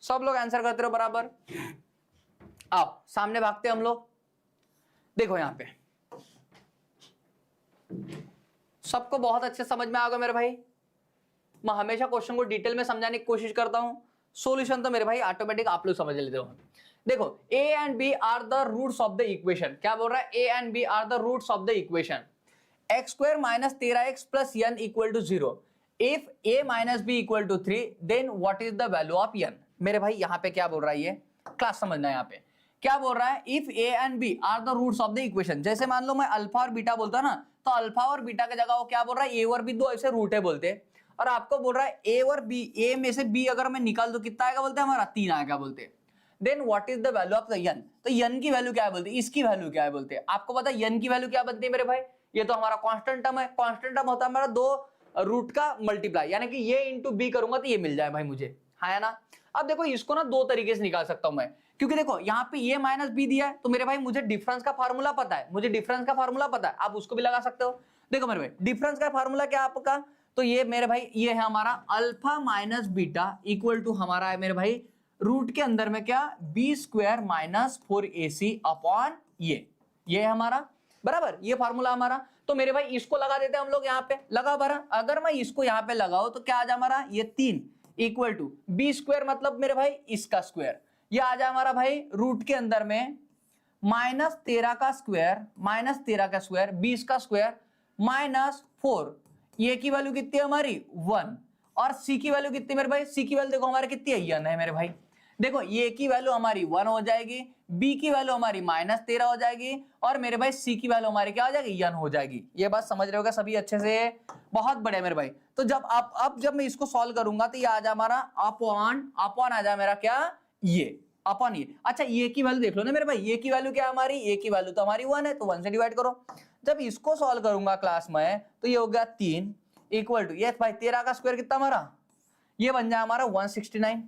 सब लोग आंसर करते रहो बराबर। आओ सामने भागते हम लोग, देखो यहां पे सबको बहुत अच्छे समझ में आ गया मेरे भाई। मैं हमेशा क्वेश्चन को डिटेल में समझाने की कोशिश करता हूं, सॉल्यूशन तो मेरे भाई ऑटोमेटिक आप लोग समझ लेते हो। देखो a and b are the roots of the equation, क्या बोल रहा है, a and b are the roots of the equation x square minus 13x plus n equal to 0। If a minus b equal to 3 then what is the value of n। मेरे भाई यहाँ पे क्या बोल रहा है, ये क्लास समझना है। यहाँ पे क्या बोल रहा है, if a and b are the roots of the equation, जैसे मान लो मैं अल्फा और बीटा बोलता ना, तो अल्फा और बीटा की जगह वो क्या बोल रहा है, a और b दो ऐसे रूट है बोलते, और आपको बोल रहा है a और b, a में से b अगर मैं निकाल दूं कितना आएगा बोलते हैं हमारा 3 आएगा बोलते। Then what is the value of the n, तो n की वैल्यू क्या है बोलते हैं, इसकी वैल्यू क्या है बोलते हैं। आपको पता है n की वैल्यू क्या बनती है मेरे भाई, ये तो हमारा कांस्टेंट टर्म है, कांस्टेंट टर्म होता है हमारा 2 रूट का मल्टीप्लाई, यानी कि ये इंटू b करूंगा तो ये मिल जाए भाई मुझे, है ना। अब देखो इसको ना 2 तरीके से निकाल सकता हूं मैं, क्योंकि देखो यहाँ पे ये माइनस बी दिया है, तो मेरे भाई मुझे डिफरेंस का फार्मूला पता है, आप उसको भी लगा सकते हो। देखो मेरे भाई डिफरेंस का फार्मूला क्या आपका, तो ये मेरे भाई ये है हमारा alpha minus beta equal to हमारा है मेरे भाई रूट के अंदर में क्या B square minus 4ac upon ये है हमारा बराबर, ये फार्मूला हमारा। तो मेरे भाई इसको लगा देते हैं हम लोग, यहाँ पे लगा भरा, अगर मैं इसको यहाँ पे लगाऊं तो क्या आ जाए हमारा, ये 3 इक्वल टू बी स्क्वायर मतलब मेरे भाई इसका स्क्वायर, ये आ जाए हमारा भाई रूट के अंदर में माइनस 13 का स्क्वायर 20 का स्क्वायर माइनस 4, ये की वैल्यू कितनी है हमारी 1, और सी की वैल्यू कितनी मेरे भाई, सी की वैल्यू देखो हमारी कितनी है n है मेरे भाई। देखो ये की वैल्यू हमारी 1 हो जाएगी, b की वैल्यू हमारी माइनस 13 हो जाएगी, और मेरे भाई c की वैल्यू हमारी क्या हो जाएगी n हो जाएगी। ये बात समझ रहे होगा सभी अच्छे से, बहुत बढ़िया मेरे भाई। तो जब अब जब मैं इसको सॉल्व करूंगा तो ये आ जाए हमारा अपॉन आ जाए मेरा क्या ये अपॉन ये। अच्छा ये की वैल्यू देख लो ना मेरे भाई, ये की वैल्यू क्या है हमारी, ये की वैल्यू तो हमारी 1 है, तो 1 से डिवाइड करो। जब इसको सॉल्व करूंगा क्लास में तो ये हो गया 3 इक्वल टू ये भाई 13 का स्क्वायर कितना हमारा, ये बन जाए हमारा 169,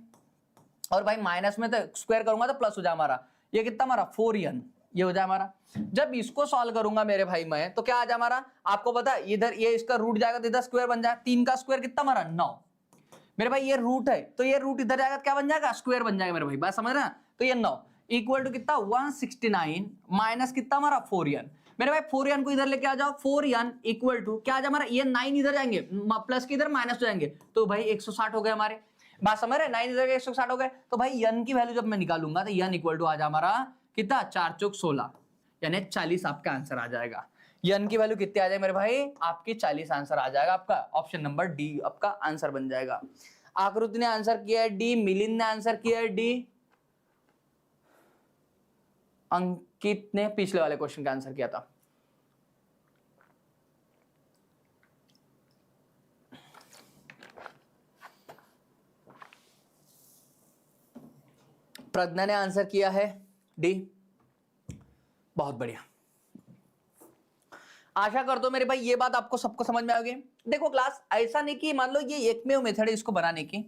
और भाई माइनस में तो स्क्वायर करूंगा तो प्लस हो जाए हमारा, ये कितना हमारा 4n, ये हो जाए हमारा। जब इसको सॉल्व करूंगा मेरे भाई मैं तो क्या आ जाए हमारा, आपको पता है इधर ये इसका रूट जाएगा तो इधर स्क्वायर बन जाए, 3 का स्क्वायर कितना हमारा 9, मेरे भाई ये रूट है तो ये रूट इधर जाएगा क्या बन जाएगा स्क्वायर बन जाएगा मेरे भाई, बात समझ रहे हैं। तो ये 9 इक्वल टू कितना 169 माइनस कितना हमारा 4n, मेरे भाई 4n को इधर लेके आ जाओ, 4n इक्वल टू क्या आ जाए हमारा, ये 9 इधर जाएंगे प्लस के इधर माइनस हो जाएंगे, तो भाई 160 हो गए हमारे, बात समझ रहे, 9 इधर 160 हो गए। तो भाई n की वैल्यू जब मैं निकालूंगा तो n इक्वल टू आ जाए हमारा कितना 4 चौक 16 यानी 40 आपका आंसर आ जाएगा। n की वैल्यू कितनी आ जाए मेरे भाई, आपकी 40 आंसर आ जाएगा, आपका ऑप्शन नंबर डी आपका आंसर बन जाएगा। आकृति ने आंसर किया है डी, मिलिंद ने आंसर किया है डी, अंकित ने पिछले वाले क्वेश्चन का आंसर किया था। प्रज्ञा ने आंसर किया है डी। बहुत बढ़िया, आशा करता हूं मेरे भाई ये बात आपको सबको समझ में आ गई। देखो क्लास, ऐसा नहीं कि मान लो ये एकमेव मेथड है इसको बनाने की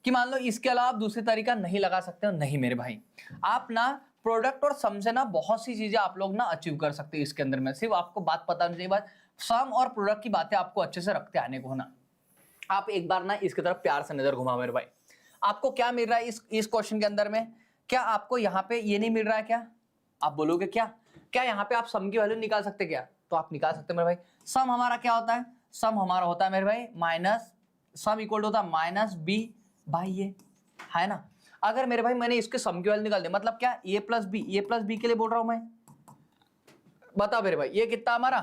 कि मान लो इसके अलावा आप दूसरी तरीका नहीं लगा सकते हो, नहीं मेरे भाई, आप ना प्रोडक्ट और सम से ना बहुत सी चीजें आप लोग ना अचीव कर सकते हो इसके अंदर में। सिर्फ आपको बात पता होनी चाहिए, बात सम और प्रोडक्ट की बातें आपको अच्छे से रखते आने को होना। आप एक बार ना इसकी तरफ प्यार से नजर घुमाओ मेरे भाई। आपको क्या मिल रहा है इस क्वेश्चन के अंदर में? क्या आपको यहाँ पे ये नहीं मिल रहा है क्या? आप बोलोगे क्या यहाँ पे आप सम की वैल्यू निकाल सकते क्या? तो आप निकाल सकते मेरे भाई। सम हमारा क्या होता है? सम हमारा होता है मेरे भाई माइनस, सम इक्वल होता है माइनस बी भाई, ये है ना। अगर मेरे भाई मैंने इसके सम की वैल्यू निकाल दी, मतलब क्या ए प्लस बी के लिए बोल रहा हूं मैं। बताओ मेरे भाई ये कितना हमारा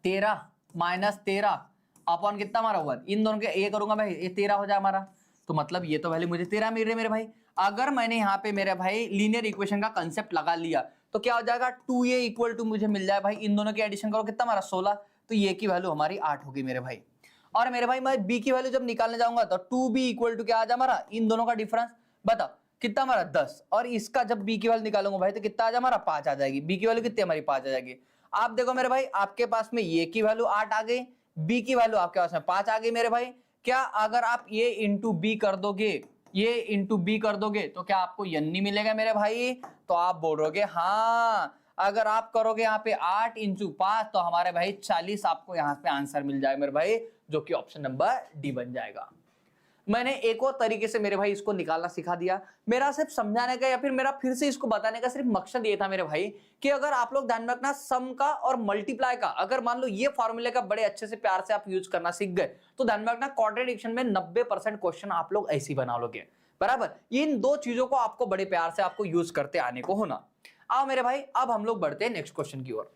13 माइनस 13 अपॉन कितना हमारा 1, इन दोनों के ये करूंगा भाई, ये 13 हो जाए हमारा। तो मतलब ये तो वैल्यू मुझे 13 मिल रही है मेरे भाई। अगर मैंने यहाँ पे मेरे भाई लीनियर इक्वेशन का कंसेप्ट लगा लिया तो क्या हो जाएगा 2a इक्वल टू मुझे मिल जाए भाई, इन दोनों की एडिशन करो कितना हमारा 16, तो ये की वैल्यू हमारी 8 होगी मेरे भाई। और मेरे भाई मैं b की वैल्यू जब निकालने जाऊंगा तो 2b इक्वल टू क्या आ जाए हमारा, इन दोनों का डिफरेंस बताओ कितना हमारा 10, और इसका जब b की वैल्यू निकालूंगा भाई तो कितना आ जाए हमारा 5 आ जाएगी। b की वैल्यू कितनी हमारी 5 आ जाएगी। आप देखो मेरे भाई आपके पास में ये की वैल्यू 8 आ गई, b की वैल्यू आपके पास में 5 आ गई मेरे भाई। क्या अगर आप ये इंटू बी कर दोगे, ये इंटू बी कर दोगे तो क्या आपको n नहीं मिलेगा मेरे भाई? तो आप बोलोगे हाँ। अगर आप करोगे यहाँ पे 8 इंटू 5 तो हमारे भाई 40 आपको यहाँ पे आंसर मिल जाएगा मेरे भाई, जो कि ऑप्शन नंबर डी बन जाएगा। मैंने एक और तरीके से मेरे भाई इसको निकालना सिखा दिया। मेरा सिर्फ समझाने का या फिर मेरा फिर से इसको बताने का सिर्फ मकसद ये था मेरे भाई कि अगर आप लोग ध्यान रखना सम का और मल्टीप्लाई का, अगर मान लो ये फॉर्मूले का बड़े अच्छे से प्यार से आप यूज करना सीख गए तो ध्यान रखना क्वाड्रेटिक में 90% क्वेश्चन आप लोग ऐसे ही बना लोगे बराबर। इन दो चीजों को आपको बड़े प्यार से आपको यूज करते आने को होना। आओ मेरे भाई अब हम लोग बढ़ते हैं नेक्स्ट क्वेश्चन की ओर।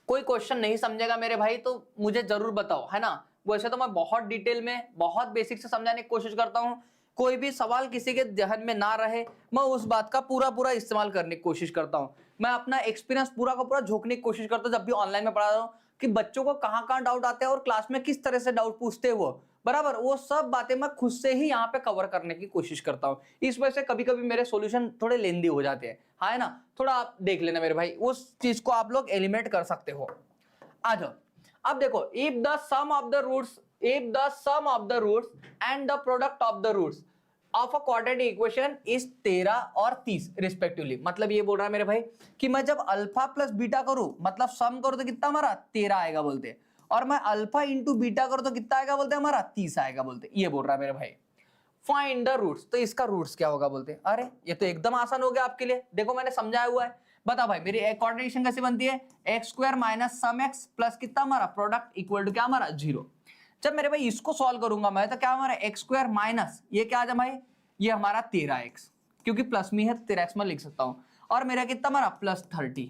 कोई क्वेश्चन नहीं समझेगा मेरे भाई तो मुझे जरूर बताओ, है ना। वैसे तो मैं बहुत डिटेल में बहुत बेसिक से समझाने की कोशिश करता हूं, कोई भी सवाल किसी के ध्यान में ना रहे मैं उस बात का पूरा इस्तेमाल करने की कोशिश करता हूं। मैं अपना एक्सपीरियंस पूरा का पूरा झोंकने की कोशिश करता हूं जब भी ऑनलाइन में पढ़ा रहा हूं कि बच्चों को कहां डाउट आते हैं और क्लास में किस तरह से डाउट पूछते हैं वो बराबर, वो सब बातें मैं खुद से ही यहाँ पे कवर करने की कोशिश करता हूँ। इस वजह से कभी कभी मेरे सॉल्यूशन थोड़े लेंदी हो जाते हैं, है ना। थोड़ा आप देख लेना मेरे भाई, उस चीज को आप लोग एलिमिनेट कर सकते हो। आ जाओ अब देखो, if the sum of the roots and the product of the roots of a quadratic equation is 13 और 30 रिस्पेक्टिवली। मतलब ये बोल रहा है मेरे भाई कि मैं जब अल्फा प्लस बीटा करूं मतलब सम करूं तो कितना हमारा 13 आएगा बोलते, और मैं अल्फा इंटू बीटा करूं तो कितना आएगा बोलते हमारा 30 आएगा बोलते। ये बोल रहा है मेरे भाई फाइंड द रूट्स, तो इसका रूट्स क्या होगा बोलते। अरे ये तो एकदम आसान हो गया आपके लिए, देखो मैंने समझाया हुआ है। बता भाई मेरी क्वाड्रेटिक कैसे बनती है, x square minus sum x plus कितना हमारा प्रोडक्ट इक्वल टू क्या हमारा 0। जब मेरे भाई इसको सॉल्व करूंगा मैं तो क्या हमारा एक्स स्क्वायर माइनस ये क्या आ जाए भाई, ये हमारा 13x, क्योंकि प्लस में है 13x में लिख सकता हूं, और मेरा कितना हमारा प्लस 30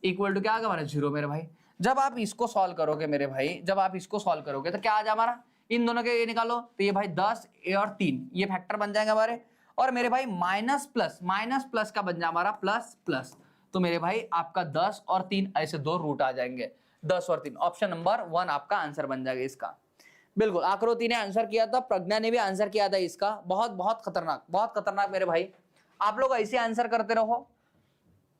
इक्वल टू क्या आ गया हमारा 0 मेरे भाई। जब आप इसको सॉल्व करोगे मेरे भाई, जब आप इसको सॉल्व करोगे तो क्या आ जाए हमारा, इन दोनों के ये निकालो तो ये भाई 10 ए और 3 ये फैक्टर बन जाएंगे हमारे, और मेरे भाई माइनस प्लस का बन जाए हमारा प्लस प्लस, तो मेरे भाई आपका 10 और 3 ऐसे दो रूट आ जाएंगे, 10 और 3 ऑप्शन नंबर 1 आपका आंसर बन जाएगा इसका। बिल्कुल आकृति ने आंसर किया था, प्रज्ञा ने भी आंसर किया था इसका। बहुत खतरनाक मेरे भाई, आप लोग ऐसे आंसर करते रहो,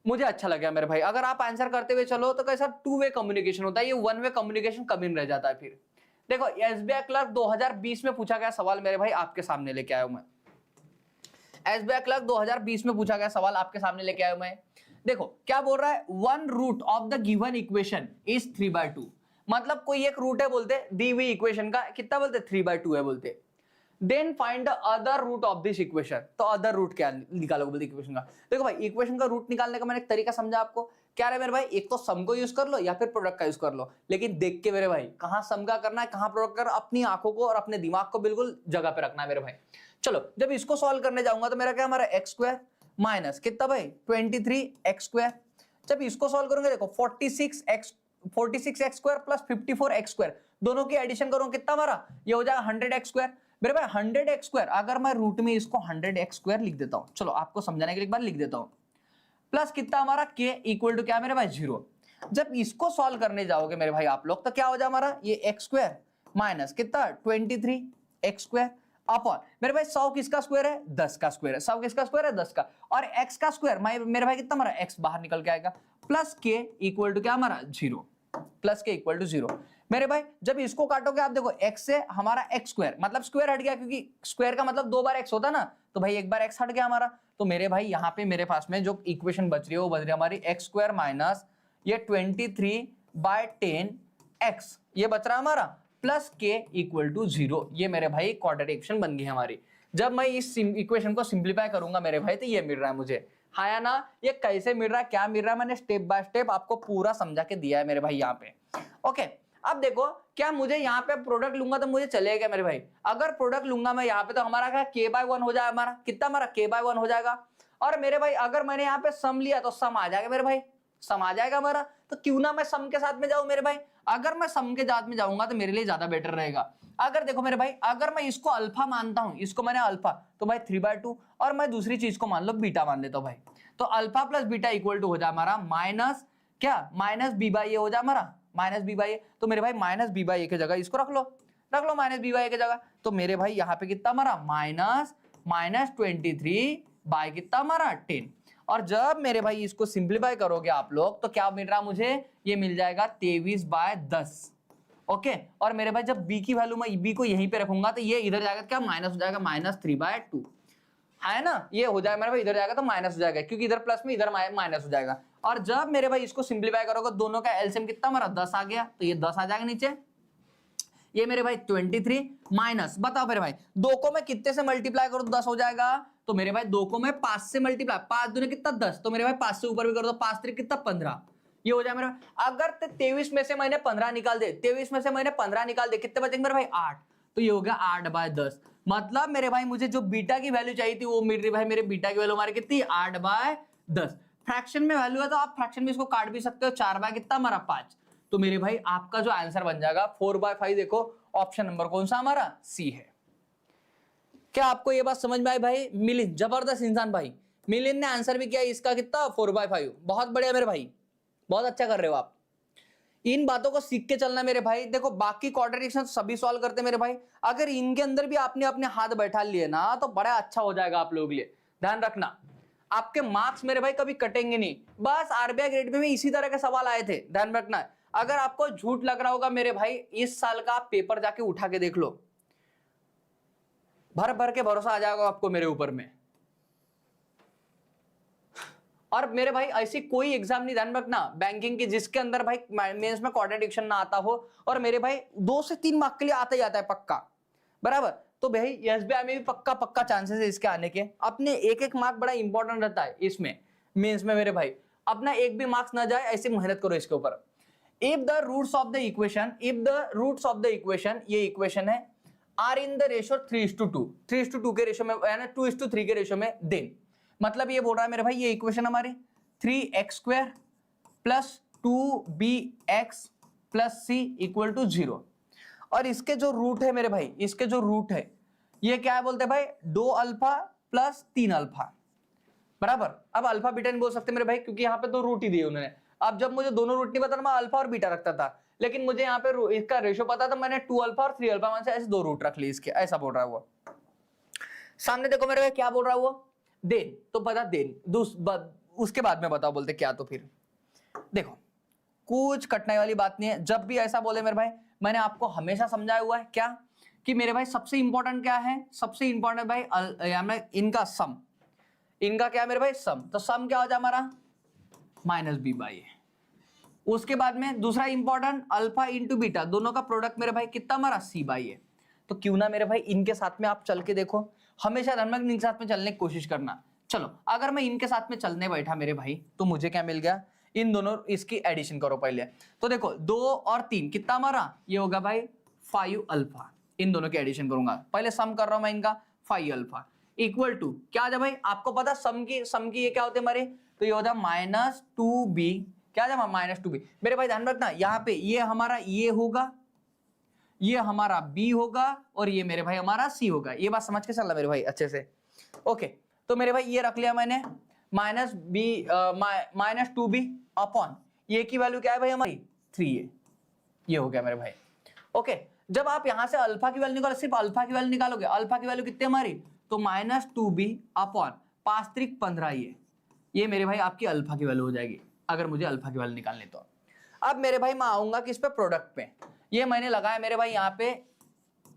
मुझे अच्छा लगा मेरे भाई। अगर आप आंसर करते हुए चलो तो कैसा 2 वे कम्युनिकेशन होता है, ये 1 वे कम्युनिकेशन कभी नहीं रह जाता है। फिर देखो एसबीआई क्लर्क 2020 में पूछा गया सवाल मेरे भाई आपके सामने लेके आया हूं मैं। एसबीआई क्लर्क 2020 में पूछा गया सवाल आपके सामने लेके आया हूं मैं। देखो क्या बोल रहा है, 1 root of the given equation is 3/2। मतलब कोई एक रूट है बोलते दी हुई इक्वेशन का, कितना बोलते 3/2 है बोलते। Then find the other root of this equation, तो अदर रूट क्या निकालोगे बोलते इक्वेशन का। देखो भाई इक्वेशन का रूट निकालने का मैंने एक तरीका समझा आपको, क्या है मेरे भाई, एक तो सम को यूज कर लो या फिर प्रोडक्ट का यूज कर लो, लेकिन देख के मेरे भाई कहां सम का करना है कहां प्रोडक्ट का, अपनी आंखों को और अपने दिमाग को बिल्कुल जगह पे रखना है मेरे भाई। चलो जब इसको सॉल्व करने जाऊंगा तो मेरा क्या हमारा एक्स स्क्वायर माइनस कितना भाई 23x स्क्वायर। जब इसको सॉल्व करोगे देखो 46x square plus 54x square, दोनों की एडिशन करो कितना हमारा, ये हो जाएगा 100x स्क्वायर। मेरे भाई 100x स्क्वायर, अगर मैं रूट में इसको 100x स्क्वायर लिख देता हूं, चलो आपको समझाने के लिए एक बार लिख देता हूं, प्लस कितना हमारा k इक्वल टू क्या मेरे भाई 0। जब इसको सॉल्व करने जाओगे मेरे भाई आप लोग तो क्या हो जाए हमारा ये x स्क्वायर माइनस कितना 23x स्क्वायर। अपॉन मेरे भाई 100 किसका स्क्वायर है 10 का स्क्वायर है, 100 किसका स्क्वायर है 10 का, और x का स्क्वायर मेरे भाई कितना हमारा x बाहर निकल के आएगा, प्लस के इक्वल टू क्या हमारा 0, प्लस के इक्वल टू 0। मेरे भाई जब इसको काटोगे आप देखो x से हमारा x स्क्वायर मतलब स्क्वायर हट गया, क्योंकि स्क्वायर का मतलब 2 बार x होता ना, तो भाई एक बार x हट गया हमारा। तो मेरे भाई यहाँ पे मेरे पास में जो इक्वेशन बच रही है वो बच रही है हमारी x स्क्वायर माइनस ये 23/10x ये बच रहा है हमारा, प्लस के इक्वल टू 0। ये मेरे भाई क्वाड्रेटिक इक्वेशन बन गई हमारी। जब मैं इस इक्वेशन को सिंप्लीफाई करूंगा मेरे भाई तो ये मिल रहा है मुझे, हाँ या ना। ये कैसे मिल रहा है क्या मिल रहा है मैंने स्टेप बाय स्टेप आपको पूरा समझा के दिया है मेरे भाई यहाँ पे। ओके अब देखो क्या मुझे यहाँ पे प्रोडक्ट लूंगा तो मुझे चलेगा मेरे भाई, अगर प्रोडक्ट लूंगा मैं यहाँ पे तो हमारा क्या k/1 हो जाएगा, हमारा कितना हमारा k/1 हो जाएगा। और मेरे भाई अगर मैंने यहाँ पे सम लिया तो सम आ जाएगा मेरे भाई, सम आ जाएगा हमारा। तो क्यों ना मैं सम के साथ में जाऊं मेरे भाई, अगर मैं सम के साथ में जाऊंगा तो मेरे लिए ज्यादा बेटर रहेगा। अगर देखो मेरे भाई अगर मैं इसको अल्फा मानता हूं, इसको मैंने अल्फा तो भाई 3/2, और मैं दूसरी चीज को मान लो बीटा मान लेता हूं भाई, तो alpha plus beta equal to हो जाए हमारा माइनस क्या माइनस b/a हो जाए हमारा, माइनस b/a। तो मेरे भाई माइनस b/a की जगह इसको रख लो माइनस b/a की जगह। तो मेरे भाई यहाँ पे कितना हमारा -23 बाय कितना हमारा 10। और जब मेरे भाई इसको सिंप्लीफाई करोगे आप लोग तो क्या मिल रहा मुझे, ये मिल जाएगा 23/10। ओके और मेरे भाई जब b की वैल्यू मैं b को यहीं पे रखूंगा तो ये इधर जाएगा क्या माइनस हो जाएगा -3/2 है ना, ये हो जाएगा मेरे भाई इधर जाएगा तो माइनस हो जाएगा, क्योंकि इधर प्लस में इधर माइनस हो जाएगा। और जब मेरे भाई इसको सिंप्लीफाई करोगे दोनों का एलसीएम कितना हमारा 10 आ गया, तो ये 10 आ जाएगा नीचे, ये मेरे भाई 23 माइनस बताओ मेरे भाई 2 को मैं कितने से मल्टीप्लाई करूं 10 हो जाएगा, तो मेरे भाई 2 को मैं 5 से मल्टीप्लाई 5 दूने कितना 10, तो मेरे भाई 5 से ऊपर भी कर दो 5 3 कितना 15, ये हो जाए मेरे भाई। अगर 23 में से मैंने 15 निकाल दे, 23 में से मैंने 15 निकाल दे कितने बचेंगे मेरे भाई 8, तो ये हो गया 8/10। मतलब मेरे भाई मुझे जो बीटा की वैल्यू चाहिए थी वो मिल रही भाई मेरे बीटा की वैल्यू हमारी कितनी 8/10। फ्रैक्शन में वैल्यू है तो आप फ्रैक्शन में इसको काट भी सकते हो, 4 कितना हमारा 5। तो मेरे भाई आपका जो आंसर बन जाएगा 4/5। देखो ऑप्शन नंबर कौन सा हमारा सी है। क्या आपको ये बात समझ में आई भाई? मिलिंद जबरदस्त इंसान भाई, मिलिंद ने आंसर भी किया इसका कितना 4/5। बहुत बढ़िया मेरे भाई, बहुत अच्छा कर रहे हो आप। इन बातों को सीख के चलना मेरे भाई। देखो बाकी क्वाड्रेटिक्स सभी सॉल्व करते मेरे भाई, अगर इनके अंदर भी आपने अपने हाथ बैठा लिए ना तो बड़ा अच्छा हो जाएगा आप लोगों के लिए। ध्यान रखना आपके मार्क्स मेरे भाई कभी कटेंगे नहीं। बस आरबीआई ग्रेड में इसी तरह के सवाल आए थे, ध्यान रखना। अगर आपको झूठ लग रहा होगा मेरे भाई इस साल का आप पेपर जाके उठा के देख लो, भर भर के भरोसा आ जाएगा आपको मेरे ऊपर में। और मेरे भाई ऐसी कोई एग्जाम नहीं, ध्यान रखना, बैंकिंग की जिसके अंदर भाई मेंस में क्वाड्रेटिक्स ना आता हो, और मेरे भाई 2 से 3 मार्क के लिए आता ही आता है पक्का, बराबर। तो भाई एसबीआई में भी पक्का पक्का चांसेस है इसके आने के। अपने एक एक मार्क बड़ा इंपॉर्टेंट रहता है इसमें मेंस में मेरे भाई, अपना एक भी मार्क्स ना जाए ऐसे मेहनत करो इसके ऊपर। If the roots of the equation, ये इक्वेशन है आर इन द रेशियो 3:2, 3:2 के रेशियो में यानी 2:3 के रेशियो में, देन मतलब ये बोल रहा है मेरे भाई ये इक्वेशन हमारी 3x² plus 2bx plus c equal to 0। और इसके जो रूट है मेरे भाई, इसके जो रूट है ये क्या है बोलते हैं भाई 2 अल्फा प्लस 3 अल्फा, बराबर। अब अल्फा बीटा नहीं बोल सकते मेरे भाई क्योंकि यहाँ पे 2 रूट ही दिए उन्होंने। अब जब मुझे दोनों रूट नहीं पता मैं अल्फा और बीटा रखता था, लेकिन मुझे यहाँ पे इसका रेशियो पता था, मैंने 2 अल्फा और 3 अल्फा में से ऐसे 2 रूट रख ली इसके, ऐसा बोल रहा है वो। सामने देखो मेरे भाई क्या बोल रहा है वो, देन तो पता देन उसके बाद में बताओ बोलते क्या। तो फिर देखो कुछ कटने वाली बात नहीं है, जब भी ऐसा बोले मेरे भाई मैंने आपको हमेशा समझाया हुआ है क्या कि मेरे भाई सबसे इंपॉर्टेंट क्या है, सबसे इंपॉर्टेंट भाई इनका सम, इनका क्या है मेरे भाई सम। तो सम क्या हो जाए हमारा -b/a। उसके बाद में दूसरा इंपॉर्टेंट अल्फा इंटू बीटा, दोनों का प्रोडक्ट मेरे भाई कितना हमारा c/a। तो क्यों ना मेरे भाई इनके साथ में आप चल के देखो, हमेशा ध्यान में इनके साथ में चलने की कोशिश करना। चलो अगर मैं इनके साथ में चलने बैठा मेरे भाई तो मुझे क्या मिल गया, इन दोनों इसकी एडिशन करो पहले। तो देखो 2 और 3 कितना हमारा ये होगा भाई 5 अल्फा, इन दोनों की एडिशन करूंगा। पहले सम कर रहा हूं मैं इनका 5 अल्फा इक्वल टू क्या आ जाए भाई, आपको पता सम की ये क्या होते हैं हमारे, तो ये होता है -2b, क्या आ जाए -2b। मेरे भाई ध्यान रखना यहाँ पे ये हमारा ये होगा, ये हमारा b होगा, और ये मेरे भाई हमारा c होगा। ये बात समझ के चलना मेरे भाई अच्छे से। ओके तो मेरे भाई ये रख लिया मैंने -2b अपॉन ये की वैल्यू क्या है भाई हमारी 3a, ये हो गया मेरे भाई। ओके जब आप यहां से अल्फा की वैल्यू निकालो, सिर्फ अल्फा की वैल्यू निकालोगे, अल्फा की वैल्यू कितनी हमारी, तो -2b अपॉन 5×15 ये मेरे भाई आपकी अल्फा की वैल्यू हो जाएगी, अगर मुझे अल्फा की वैल्यू निकालनी तो। अब मेरे भाई मैं आऊंगा किस पे, प्रोडक्ट पे। ये मैंने लगाया मेरे भाई यहाँ पे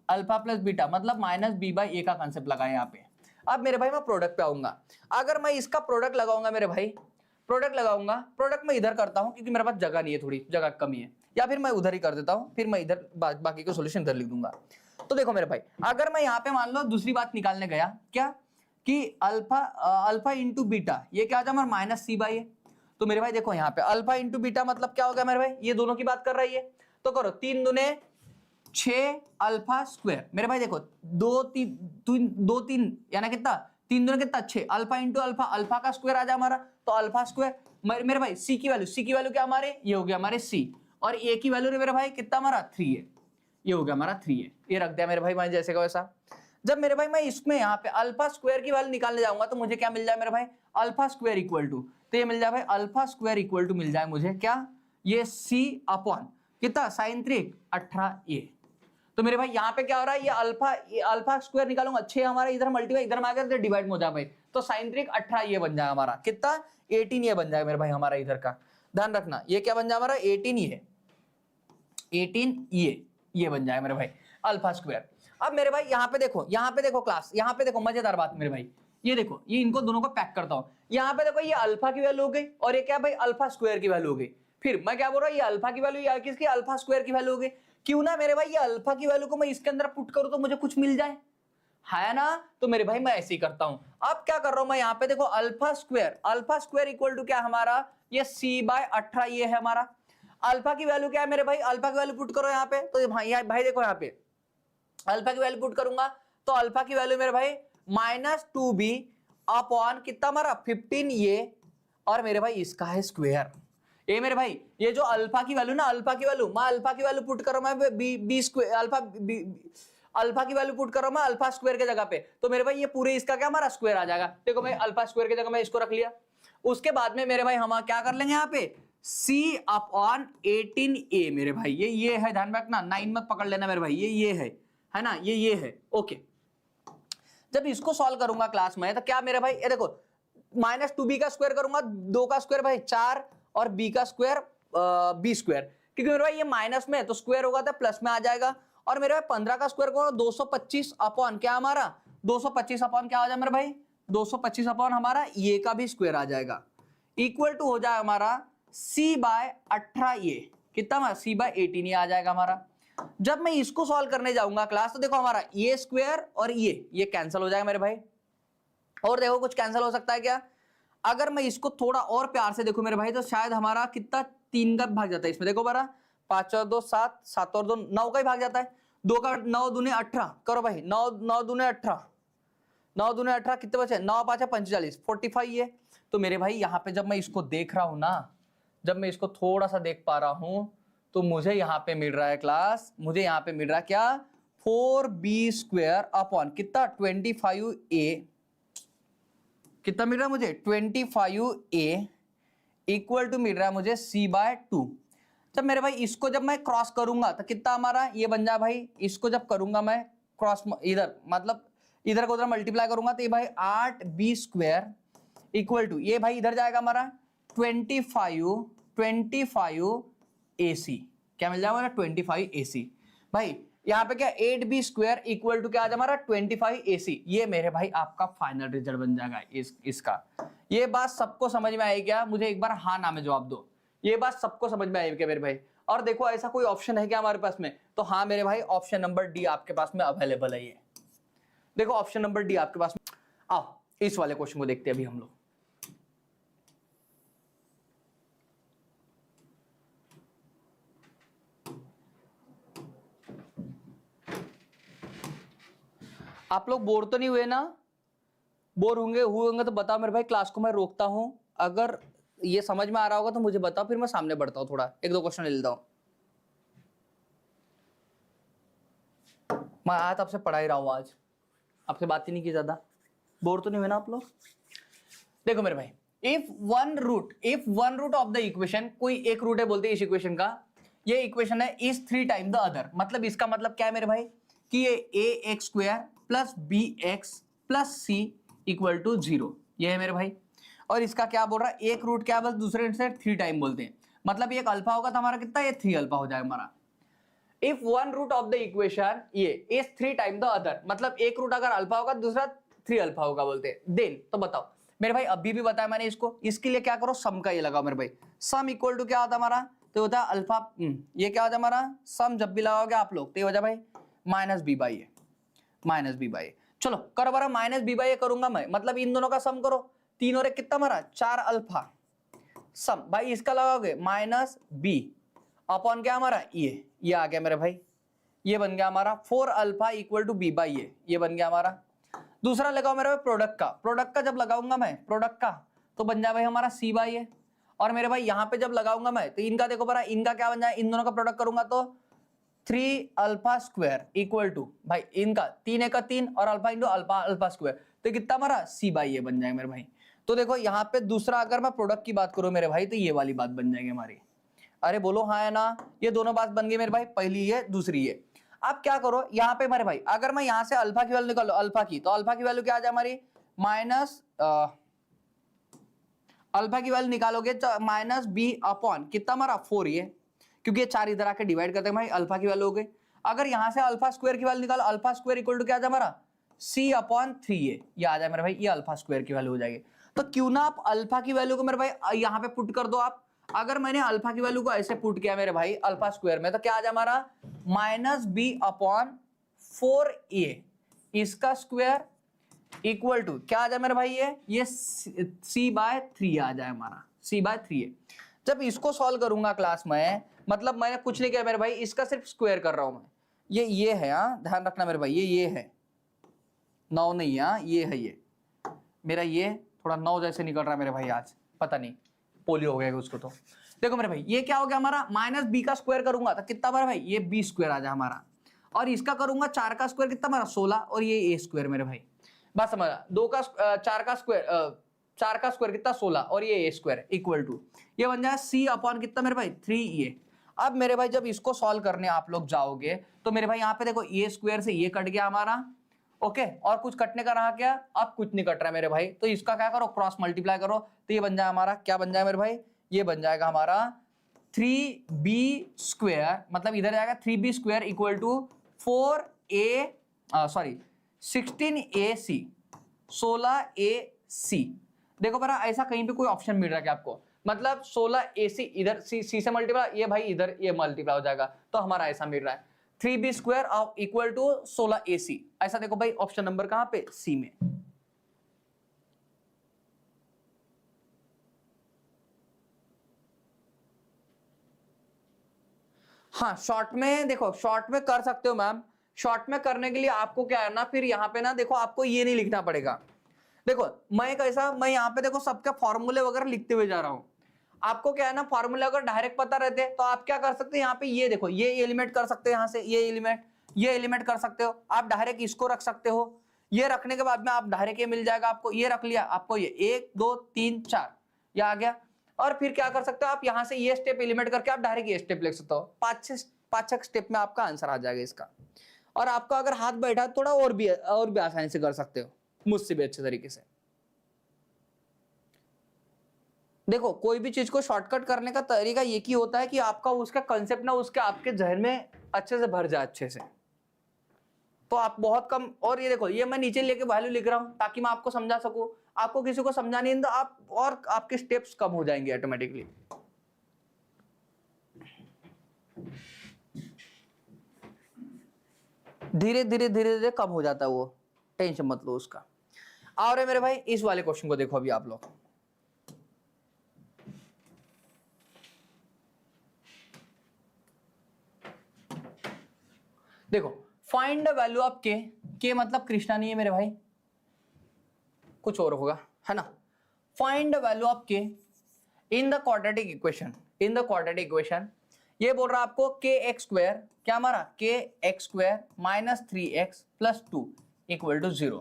अल्फा प्लस बीटा, मतलब -b/a का कंसेप्ट लगाया यहाँ पे। अब मेरे भाई मैं प्रोडक्ट पे आऊंगा, अगर मैं इसका प्रोडक्ट लगाऊंगा मेरे भाई, प्रोडक्ट लगाऊंगा, प्रोडक्ट मैं इधर करता हूं क्योंकि मेरे पास जगह नहीं है, थोड़ी जगह कमी है, या फिर मैं उधर ही कर देता हूं, फिर मैं इधर बाकी का सॉल्यूशन इधर लिख दूंगा। तो देखो मेरे भाई, अगर मैं यहाँ पे मान लो दूसरी बात निकालने गया, क्या कि अल्फा इंटू बीटा, ये क्या आ जाए हमारा -c/a। तो मेरे भाई देखो यहाँ पे अल्फा इंटू बीटा मतलब क्या हो गया मेरे भाई, ये दोनों की बात कर रही है, तो करो 3 दूने 6 अल्फा स्क्वायर। मेरे भाई देखो 2 3 यानी कितना, 3 दूने कितना 6, अल्फा इंटू अल्फा, अल्फा का स्क्वायर आ जाए हमारा, तो अल्फा स्क्वायर। मेरे भाई सी की वैल्यू क्या हमारे, ये हो गया हमारे सी, और ए की वैल्यू मेरे भाई कितना हमारा 3 है, ये हो गया हमारा 3 है, ये रख दिया मेरे भाई मैं जैसे का वैसा। जब मेरे भाई मैं इसमें यहाँ पे अल्फा स्क्वायर की वैल्यू निकालने जाऊंगा तो मुझे क्या मिल जाए मेरे भाई, अल्फा स्क्वायर इक्वल टू, तो ये मिल जाए भाई अल्फा स्क्वायर इक्वल टू मिल जाए मुझे क्या, ये c अपॉन कितना sin 3 18a। तो मेरे भाई यहाँ पे क्या हो रहा है, ये अल्फा स्क्वायर निकालूंगा 6 हमारा, इधर मल्टीप्लाई इधर में आ गया, डिवाइड में हो जाए भाई, तो sin 3 18 ये बन जाए हमारा कितना, 18 ये बन जाएगा मेरे भाई हमारा, इधर का ध्यान रखना, ये क्या बन जाए हमारा 18 ये बन जाएगा मेरे भाई अल्फा स्क्वायर। अब मेरे भाई यहाँ पे देखो क्लास, यहाँ पे देखो मजेदार बात मेरे भाई, ये देखो, ये इनको दोनों को पैक करता हूं, यहाँ पे देखो ये अल्फा की वैल्यू हो गई, और ये क्या भाई अल्फा स्क्वायर की वैल्यू हो गई। फिर मैं क्या बोल रहा हूँ, ये अल्फा की वैल्यू, या किसकी, अल्फा स्क्वायर की वैल्यू हो गई। क्यों ना मेरे भाई ये अल्फा की वैल्यू को मैं इसके अंदर पुट करूं तो मुझे कुछ मिल जाए, है ना। तो मेरे भाई मैं ऐसे ही करता हूं। अब क्या कर रहा हूं मैं, यहाँ पे देखो अल्फा स्क्वायर इक्वल टू क्या हमारा, ये c/18 ये है हमारा। अल्फा की वैल्यू क्या है मेरे भाई, अल्फा की वैल्यू पुट करो यहाँ पे, तो भाई देखो यहाँ पे अल्फा की वैल्यू पुट करूंगा, तो अल्फा की वैल्यू मेरे भाई -2b अपॉन कितना हमारा 15 ये, और मेरे भाई इसका है स्क्वायर। ये मेरे भाई ये जो अल्फा की वैल्यू ना, अल्फा की वैल्यू पुट करो मैं बी स्क्वायर, अल्फा की वैल्यू पुट करो मैं अल्फा स्क्वायर के जगह पे, तो मेरे भाई ये पूरे इसका क्या हमारा स्क्वायर आ जाएगा। देखो मैं अल्फा स्क्वायर की जगह मैं इसको रख लिया, उसके बाद में मेरे भाई हम क्या कर लेंगे यहाँ पे c अपॉन 18a मेरे भाई, ये है, ध्यान रखना 9 मत पकड़ लेना मेरे भाई, ये है ना, ये है ओके। जब इसको सॉल्व करूंगा क्लास में तो क्या मेरे भाई, ये देखो -2b का स्क्वायर करूंगा, 2 का स्क्वायर भाई 4, और b का स्क्वायर b स्क्वायर, क्योंकि मेरे भाई ये माइनस में है तो स्क्वायर होगा तो प्लस में आ जाएगा। और मेरे भाई 15 का स्क्वायर करो 225 अपॉन क्या हमारा, 225 अपॉन क्या आ जाए मेरे भाई, 225 अपॉन हमारा ये का भी स्क्वायर आ जाएगा, इक्वल टू हो जाए हमारा c/18 ये कितना हमारा c/18 ये आ जाएगा हमारा। जब मैं इसको सॉल्व करने जाऊंगा क्लास, तो देखो हमारा ये स्क्वायर और ये कैंसिल हो जाएगा मेरे भाई। और देखो कुछ कैंसिल हो सकता है क्या, अगर मैं इसको थोड़ा और प्यार से देखूं मेरे भाई, तो शायद हमारा कितना 3 का भाग जाता है इसमें, देखो बरा 5 और 2 7, 7 और 2 9 का ही भाग जाता है, 2 का 9 दूने 18 करो भाई, 9 दूने 18, 9 दूने 18 कितने बचे, 9 5 45 45 ये। तो मेरे भाई यहाँ पे जब मैं इसको देख रहा हूं ना, जब मैं इसको थोड़ा सा देख पा रहा हूं, तो मुझे यहाँ पे मिल रहा है क्लास, मुझे यहाँ पे मिल रहा है क्या 4b स्क्वायर अपॉन कितना 25a, कितना मिल रहा है मुझे 25a इक्वल टू मिल रहा है मुझे c/2। जब मेरे भाई इसको जब मैं क्रॉस करूंगा तो कितना हमारा ये बन जाए भाई, इसको जब करूंगा मैं क्रॉस इधर, मतलब इधर को उधर मल्टीप्लाई करूंगा, तो ये भाई 8b स्क्वायर इक्वल टू ये भाई इधर जाएगा हमारा 25 AC, क्या मिल जाएगा हमारा 25 AC। भाई यहाँ पे क्या 8b स्क्वायर इक्वल टू क्या आ जाए हमारा 25 AC, ये मेरे भाई आपका फाइनल रिजल्ट बन जाएगा इसका। ये बात सबको समझ में आई क्या, मुझे एक बार हाँ ना में जवाब दो, ये बात सबको समझ में आई क्या मेरे भाई। और देखो ऐसा कोई ऑप्शन है क्या हमारे पास में, तो हाँ मेरे भाई ऑप्शन नंबर डी आपके पास में अवेलेबल है। ये देखो ऑप्शन नंबर डी आपके पास में। आओ इस वाले क्वेश्चन को देखते हैं अभी हम लोग। आप लोग बोर तो नहीं हुए ना, बोर होंगे तो बताओ मेरे भाई, क्लास को मैं रोकता हूं, अगर ये समझ में आ रहा होगा तो मुझे बताओ, फिर मैं सामने बढ़ता हूं, थोड़ा 1-2 क्वेश्चन ले लेता हूं। मैं आज आपसे पढ़ा ही रहा हूं, आज आपसे बात ही नहीं की ज्यादा, बोर तो नहीं हुए ना आप लोग। देखो मेरे भाई, if one root of the equation, कोई एक रूट है बोलते हैं इस इक्वेशन का, ये इक्वेशन है इज 3 टाइम द अदर, मतलब इसका मतलब क्या है मेरे भाई कि ये ax square plus bx plus c equal to 0, ये है मेरे भाई। और इसका क्या बोल रहा है, एक रूट क्या बोलते दूसरे से 3 टाइम बोलते हैं, मतलब ये एक अल्फा होगा तो हमारा कितना, ये 3 अल्फा हो जाएगा हमारा। If one root of the equation ये इज 3 टाइम द अदर, मतलब एक रूट अगर अल्फा होगा दूसरा 3 अल्फा होगा बोलते हैं, देन तो बताओ मेरे भाई, अभी भी बताया मैंने इसको, इसके लिए क्या करो, सम का ये लगाओ मेरे भाई। सम इक्वल टू क्या होता है हमारा, तो होता है अल्फा, ये क्या होता है हमारा, सम जब भी लगाओगे आप लोग तो ये हो जाए भाई minus b by a, minus b by a. चलो करो बरा, माइनस बी बाई ए करूंगा मैं, मतलब इन दोनों का सम करो, 3 और 1 कितना हमारा 4 अल्फा, सम भाई इसका लगाओगे माइनस बी अपॉन क्या हमारा ये आ गया मेरे भाई, ये बन गया हमारा 4 alpha equal to b by a, ये बन गया हमारा। दूसरा लगाओ मेरे भाई प्रोडक्ट का, प्रोडक्ट का जब लगाऊंगा मैं प्रोडक्ट का तो बन जाए भाई हमारा सी बाई ए, और मेरे भाई यहाँ पे जब लगाऊंगा मैं तो इनका देखो बरा, इनका क्या बन जाए, इन दोनों का प्रोडक्ट करूंगा तो 3 अल्फा स्क्वायर इक्वल टू भाई इनका 3 एक 3 और alpha into alpha alpha square, तो कितना हमारा सी बाई ए बन जाएगा मेरे भाई। तो देखो यहाँ पे दूसरा अगर मैं प्रोडक्ट की बात करूं मेरे भाई तो ये वाली बात बन जाएगी हमारी, अरे बोलो हाँ है ना, ये दोनों बात बन गई मेरे भाई, पहली ये दूसरी ये। अब क्या करो यहाँ पे मेरे भाई, अगर मैं यहाँ से अल्फा की वैल्यू निकालो अल्फा की, तो अल्फा की वैल्यू क्या आ जाए हमारी माइनस, अल्फा की वैल्यू निकालोगे तो माइनस बी अपॉन कितना हमारा 4 ये, क्योंकि ये 4 इधर आके डिवाइड करते हैं भाई, अल्फा की वैल्यू हो गई। अगर यहाँ से अल्फा स्क्वायर की वैल्यू निकालो, अल्फा स्क्वायर इक्वल टू क्या आ जाए हमारा सी अपॉन 3 ये आ जाए मेरे भाई, ये अल्फा स्क्वायर की वैल्यू हो जाएगी। तो क्यों ना आप अल्फा की वैल्यू को मेरे भाई यहाँ पे पुट कर दो आप, अगर मैंने अल्फा की वैल्यू को ऐसे पुट किया मेरे भाई अल्फा स्क्वायर में, तो क्या आ जाए हमारा माइनस बी अपॉन 4 ए इसका स्क्वायर इक्वल टू क्या आ जाए मेरे भाई, ये सी बाय 3 आ जाए हमारा, सी बाय 3 है। जब इसको सॉल्व करूंगा क्लास में, मतलब मैंने कुछ नहीं किया मेरे भाई, इसका सिर्फ स्क्वायर कर रहा हूं मैं, ये है, हाँ ध्यान रखना मेरे भाई, ये है 9 नहीं, हाँ ये है, ये मेरा ये थोड़ा 9 जैसे निकल रहा है मेरे भाई, आज पता नहीं पोलियो हो गया उसको। तो देखो मेरे भाई ये क्या हो गया हमारा, माइनस बी का स्क्वायर करूंगा तो कितना मेरे भाई, ये बी स्क्वायर आ जाए हमारा, और इसका करूंगा 4 का स्क्वायर कितना हमारा 16, और ये ए स्क्वायर मेरे भाई, बस समझा, 2 का 4 का स्क्वायर 4 का स्क्वायर कितना 16 और ये ए स्क्वायर इक्वल टू ये बन जाए सी अपॉन कितना मेरे भाई 3 ए। अब मेरे भाई जब इसको सॉल्व करने आप लोग जाओगे तो मेरे भाई यहाँ पे देखो ए स्क्वायर से ये कट गया हमारा, ओके, और कुछ कटने का रहा क्या, अब कुछ नहीं कट रहा है मेरे भाई, तो इसका क्या करो क्रॉस मल्टीप्लाई करो, तो ये बन जाए हमारा क्या बन जाए मेरे भाई, ये बन जाएगा हमारा 3b स्क्वायर, मतलब इधर जाएगा 3b square equal to 16ac 16ac। देखो बरा ऐसा कहीं पे कोई ऑप्शन मिल रहा है क्या आपको, मतलब 16ac इधर सी से मल्टीप्लाई, ये भाई इधर ये मल्टीप्लाई हो जाएगा, तो हमारा ऐसा मिल रहा है 3b square equal to 16ac, ऐसा देखो भाई ऑप्शन नंबर कहां पे, सी में। हाँ शॉर्ट में देखो, शॉर्ट में कर सकते हो मैम, शॉर्ट में करने के लिए आपको क्या है ना, फिर यहाँ पे ना देखो आपको ये नहीं लिखना पड़ेगा, देखो मैं कैसा, मैं यहाँ पे देखो सबके फॉर्मूले वगैरह लिखते हुए जा रहा हूं, आपको क्या है ना फॉर्मूले अगर डायरेक्ट पता रहते तो आप क्या कर सकते हैं, यहाँ पे ये देखो ये एलिमेंट कर सकते हो, यहाँ से ये एलिमेंट कर सकते हो, आप डायरेक्ट इसको रख सकते हो, ये रखने के बाद में आप डायरेक्ट ये मिल जाएगा आपको, ये रख लिया आपको, ये 1 2 3 4 ये आ गया, और फिर क्या कर सकते हो आप यहाँ से ये स्टेप एलिमेंट करके आप डायरेक्ट ये स्टेप लिख सकते हो, 5-6 स्टेप में आपका आंसर आ जाएगा इसका। और आपका अगर हाथ बैठा थोड़ा और भी आसानी से कर सकते हो, मुझसे भी अच्छे तरीके से। देखो कोई भी चीज को शॉर्टकट करने का तरीका ये की होता है कि आपका उसका कंसेप्ट ना उसके आपके जहन में अच्छे से भर जाए अच्छे से, तो आप बहुत कम, और ये देखो ये मैं नीचे लेके वैल्यू लिख रहा हूं ताकि मैं आपको समझा सकूं, आपको किसी को समझानी है तो आप और आपके स्टेप्स कम हो जाएंगे ऑटोमेटिकली। धीरे धीरे कम हो जाता है वो, टेंशन मत लो उसका। और मेरे भाई इस वाले क्वेश्चन को देखो अभी आप लोग, देखो फाइंड द वैल्यू ऑफ के मतलब कृष्णा नहीं है मेरे भाई, कुछ और होगा है ना। फाइंड द वैल्यू ऑफ के in the quadratic equation, in the quadratic equation ये बोल रहा है आपको के एक्स स्क्वायर, क्या हमारा K x square minus 3x plus 2 equal to 0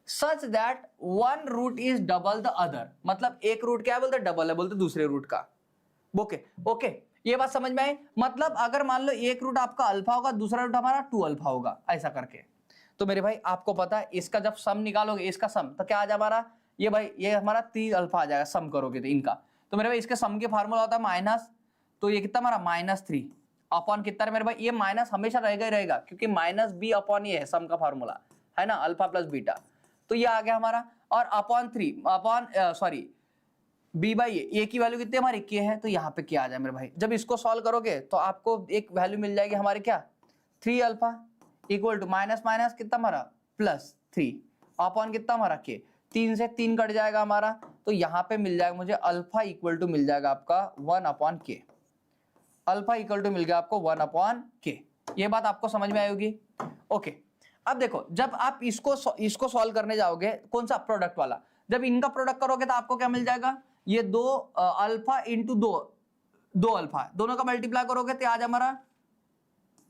such that one root is double the other, मतलब एक रूट क्या है बोलते डबल है बोलते दूसरे रूट का, ओके ये बात समझ में आई? मतलब अगर मान लो एक रूट आपका अल्फा होगा, दूसरा रूट हमारा 2 अल्फा होगा, ऐसा करके। तो मेरे भाई आपको पता है इसका जब सम निकालोगे, इसका सम, तो क्या आ जाए हमारा, ये भाई ये हमारा 3 अल्फा आ जाएगा सम करोगे तो इनका। तो मेरे भाई इसके सम के फार्मूला होता है माइनस, तो ये कितना हमारा -3 अपॉन कितना है मेरे भाई, ये माइनस हमेशा रहेगा ही रहेगा, क्योंकि माइनस बी अपॉन ये है सम का फार्मूला, है ना, अल्फा प्लस बीटा। तो ये आ गया हमारा, और upon 3 upon sorry b by a की वैल्यू कितनी हमारी के है, तो यहाँ पे क्या आ जाए मेरे भाई। जब इसको सॉल्व करोगे तो आपको एक वैल्यू मिल जाएगी हमारी क्या, 3 alpha equal to minus minus कितना हमारा +3 अपॉन कितना हमारा के, 3 से 3 कट जाएगा हमारा, तो यहाँ पे मिल जाएगा मुझे अल्फा इक्वल टू मिल जाएगा आपका 1 अपॉन के, अल्फा इक्वल टू मिल गया आपको 1 अपॉन के। ये बात आपको समझ में आई होगी? ओके, अब देखो जब आप इसको सॉल्व करने जाओगे, कौन सा प्रोडक्ट वाला, जब इनका प्रोडक्ट करोगे तो आपको क्या मिल जाएगा, ये 2 अल्फा इंटू 2 अल्फा, दोनों का मल्टीप्लाई करोगे तो आज हमारा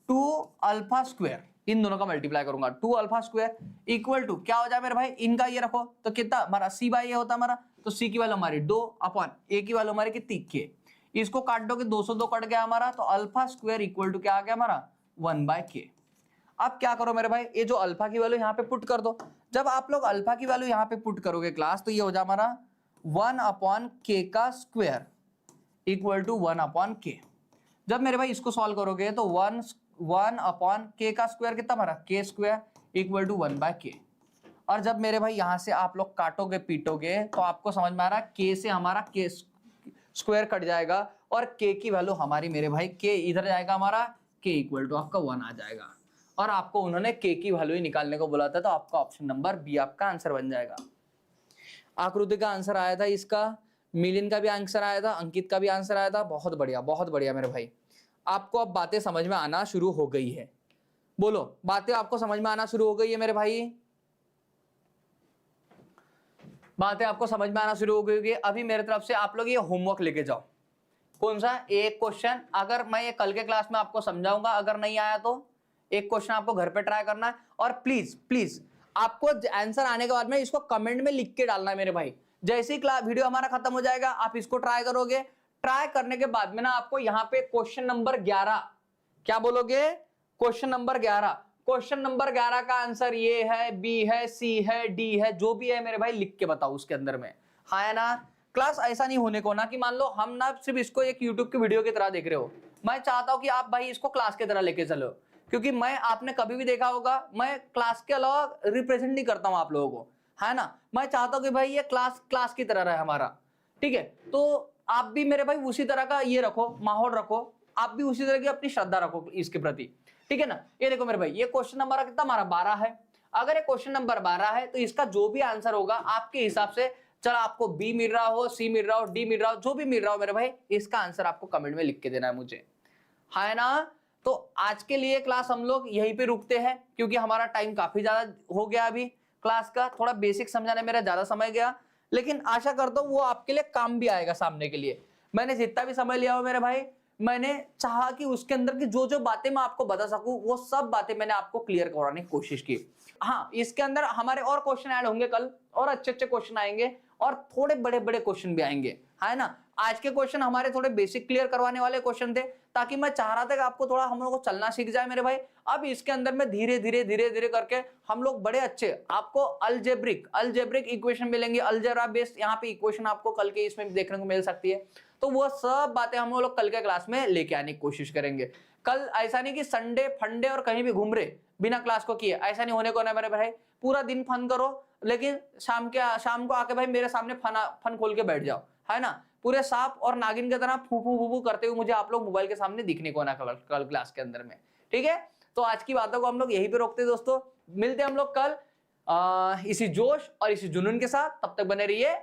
2 अल्फा स्क्वायर, इन दोनों का मल्टीप्लाई करूंगा 2 अल्फा स्क्वायर इक्वल टू क्या हो जाए मेरे भाई, इनका ये रखो तो कितना हमारा सी बाई ए होता हमारा, तो सी की वैल्यू हमारी 2 अपॉन ए की वैल्यू हमारी कितनी के, इसको काट दोगे 202 कट गया हमारा, तो अल्फा स्क्वायर इक्वल टू क्या आ गया हमारा 1/k। अब क्या करो मेरे भाई, ये जो अल्फा की वैल्यू यहाँ पे पुट कर दो। जब आप लोग अल्फा की वैल्यू यहाँ पे पुट करोगे क्लास, तो ये हो जाए हमारा 1 अपॉन के का स्क्वायर इक्वल टू 1 अपॉन के। जब मेरे भाई इसको सॉल्व करोगे तो 1 अपॉन के का स्क्वायर कितना हमारा के स्क्वायर इक्वल टू 1/k। और जब मेरे भाई यहाँ से आप लोग काटोगे पीटोगे तो आपको समझ में आ रहा है के से हमारा के स्क्वायर कट जाएगा, और के की वैल्यू हमारी मेरे भाई के इधर जाएगा हमारा, के इक्वल टू आपका 1 आ जाएगा, और आपको उन्होंने के की वैल्यू ही निकालने को बोला था, तो आपका ऑप्शन नंबर बी आपका आंसर बन जाएगा। आकृति का आंसर आया था इसका, मिलिन का भी आंसर आया था, अंकित का भी आंसर आया था। बहुत बढ़िया मेरे भाई, आपको अब बातें समझ में आना शुरू हो गई है। बोलो, बातें आपको समझ में आना शुरू हो गई है मेरे भाई? बातें आपको समझ में आना शुरू हो गई होगी। अभी मेरे तरफ से आप लोग ये होमवर्क लेके जाओ। कौन सा? एक क्वेश्चन, अगर मैं ये कल के क्लास में आपको समझाऊंगा, अगर नहीं आया तो एक क्वेश्चन आपको घर पे ट्राई करना है, और प्लीज आपको आंसर आने के बाद में इसको कमेंट में लिख के डालना है मेरे भाई। जैसे ही क्लास वीडियो हमारा खत्म हो जाएगा, आप इसको ट्राई करोगे, ट्राई करने के बाद में ना आपको यहाँ पे क्वेश्चन नंबर 11, क्या बोलोगे? क्वेश्चन नंबर 11, क्वेश्चन नंबर 11 का आंसर ये है, बी है, सी है, डी है, जो भी है मेरे भाई लिख के बताओ उसके अंदर में, हाँ है ना। क्लास ऐसा नहीं होने को ना कि मान लो हम ना सिर्फ इसको एक यूट्यूब की वीडियो की तरह देख रहे हो। मैं चाहता हूं कि आप भाई इसको क्लास की तरह लेके चलो, क्योंकि मैं, आपने कभी भी देखा होगा, मैं क्लास के अलावा रिप्रेजेंट नहीं करता हूं आप लोगों को, है ना। मैं चाहता हूं कि भाई ये क्लास की तरह रहे हमारा, ठीक है। तो आप भी मेरे भाई उसी तरह का ये रखो, माहौल रखो, आप भी उसी तरह की अपनी श्रद्धा रखो इसके प्रति, ठीक है ना। ये देखो मेरे भाई, ये क्वेश्चन नंबर कितना हमारा 12 है। अगर ये क्वेश्चन नंबर 12 है तो इसका जो भी आंसर होगा आपके हिसाब से, चलो आपको बी मिल रहा हो, सी मिल रहा हो, डी मिल रहा हो, जो भी मिल रहा हो मेरे भाई, इसका आंसर आपको कमेंट में लिख के देना है मुझे, है ना। तो आज के लिए क्लास हम लोग यहीं पे रुकते हैं, क्योंकि हमारा टाइम काफी ज्यादा हो गया अभी क्लास का, थोड़ा बेसिक समझाने मेरा ज्यादा समय गया, लेकिन आशा करता हूँ वो आपके लिए काम भी आएगा सामने के लिए। मैंने जितना भी समय लिया हो मेरे भाई, मैंने चाहा कि उसके अंदर की जो जो बातें मैं आपको बता सकूं, वो सब बातें मैंने आपको क्लियर करवाने की कोशिश की। हाँ, इसके अंदर हमारे और क्वेश्चन ऐड होंगे कल, और अच्छे क्वेश्चन आएंगे, और थोड़े बड़े बड़े क्वेश्चन भी आएंगे, है ना। आज के क्वेश्चन हमारे थोड़े बेसिक क्लियर करवाने वाले क्वेश्चन थे, ताकि मैं चाह रहा था कि आपको थोड़ा हम लोग को चलना सीख जाए मेरे भाई। अब इसके अंदर में धीरे धीरे करके हम लोग बड़े अच्छे, आपको अलजेब्रिक इक्वेशन मिलेंगे, अलजेब्रा बेस्ड यहाँ पे इक्वेशन आपको कल के इसमें देखने को मिल सकती है। तो वो सब बातें हम लोग कल के क्लास में लेके आने की कोशिश करेंगे। कल ऐसा नहीं कि संडे फंडे और कहीं भी घूम रहे बिना क्लास को किए, ऐसा नहीं होने को ना मेरे भाई। पूरा दिन फन करो, लेकिन शाम को आके भाई मेरे सामने फन खोल के बैठ जाओ, है ना। पूरे सांप और नागिन की तरह फू फू फू करते हुए मुझे आप लोग मोबाइल के सामने दिखने को ना कल क्लास के अंदर में, ठीक है। तो आज की बातों को हम लोग यहीं पे रोकते दोस्तों, मिलते हैं हम लोग कल इसी जोश और इसी जुनून के साथ। तब तक बने रहिए।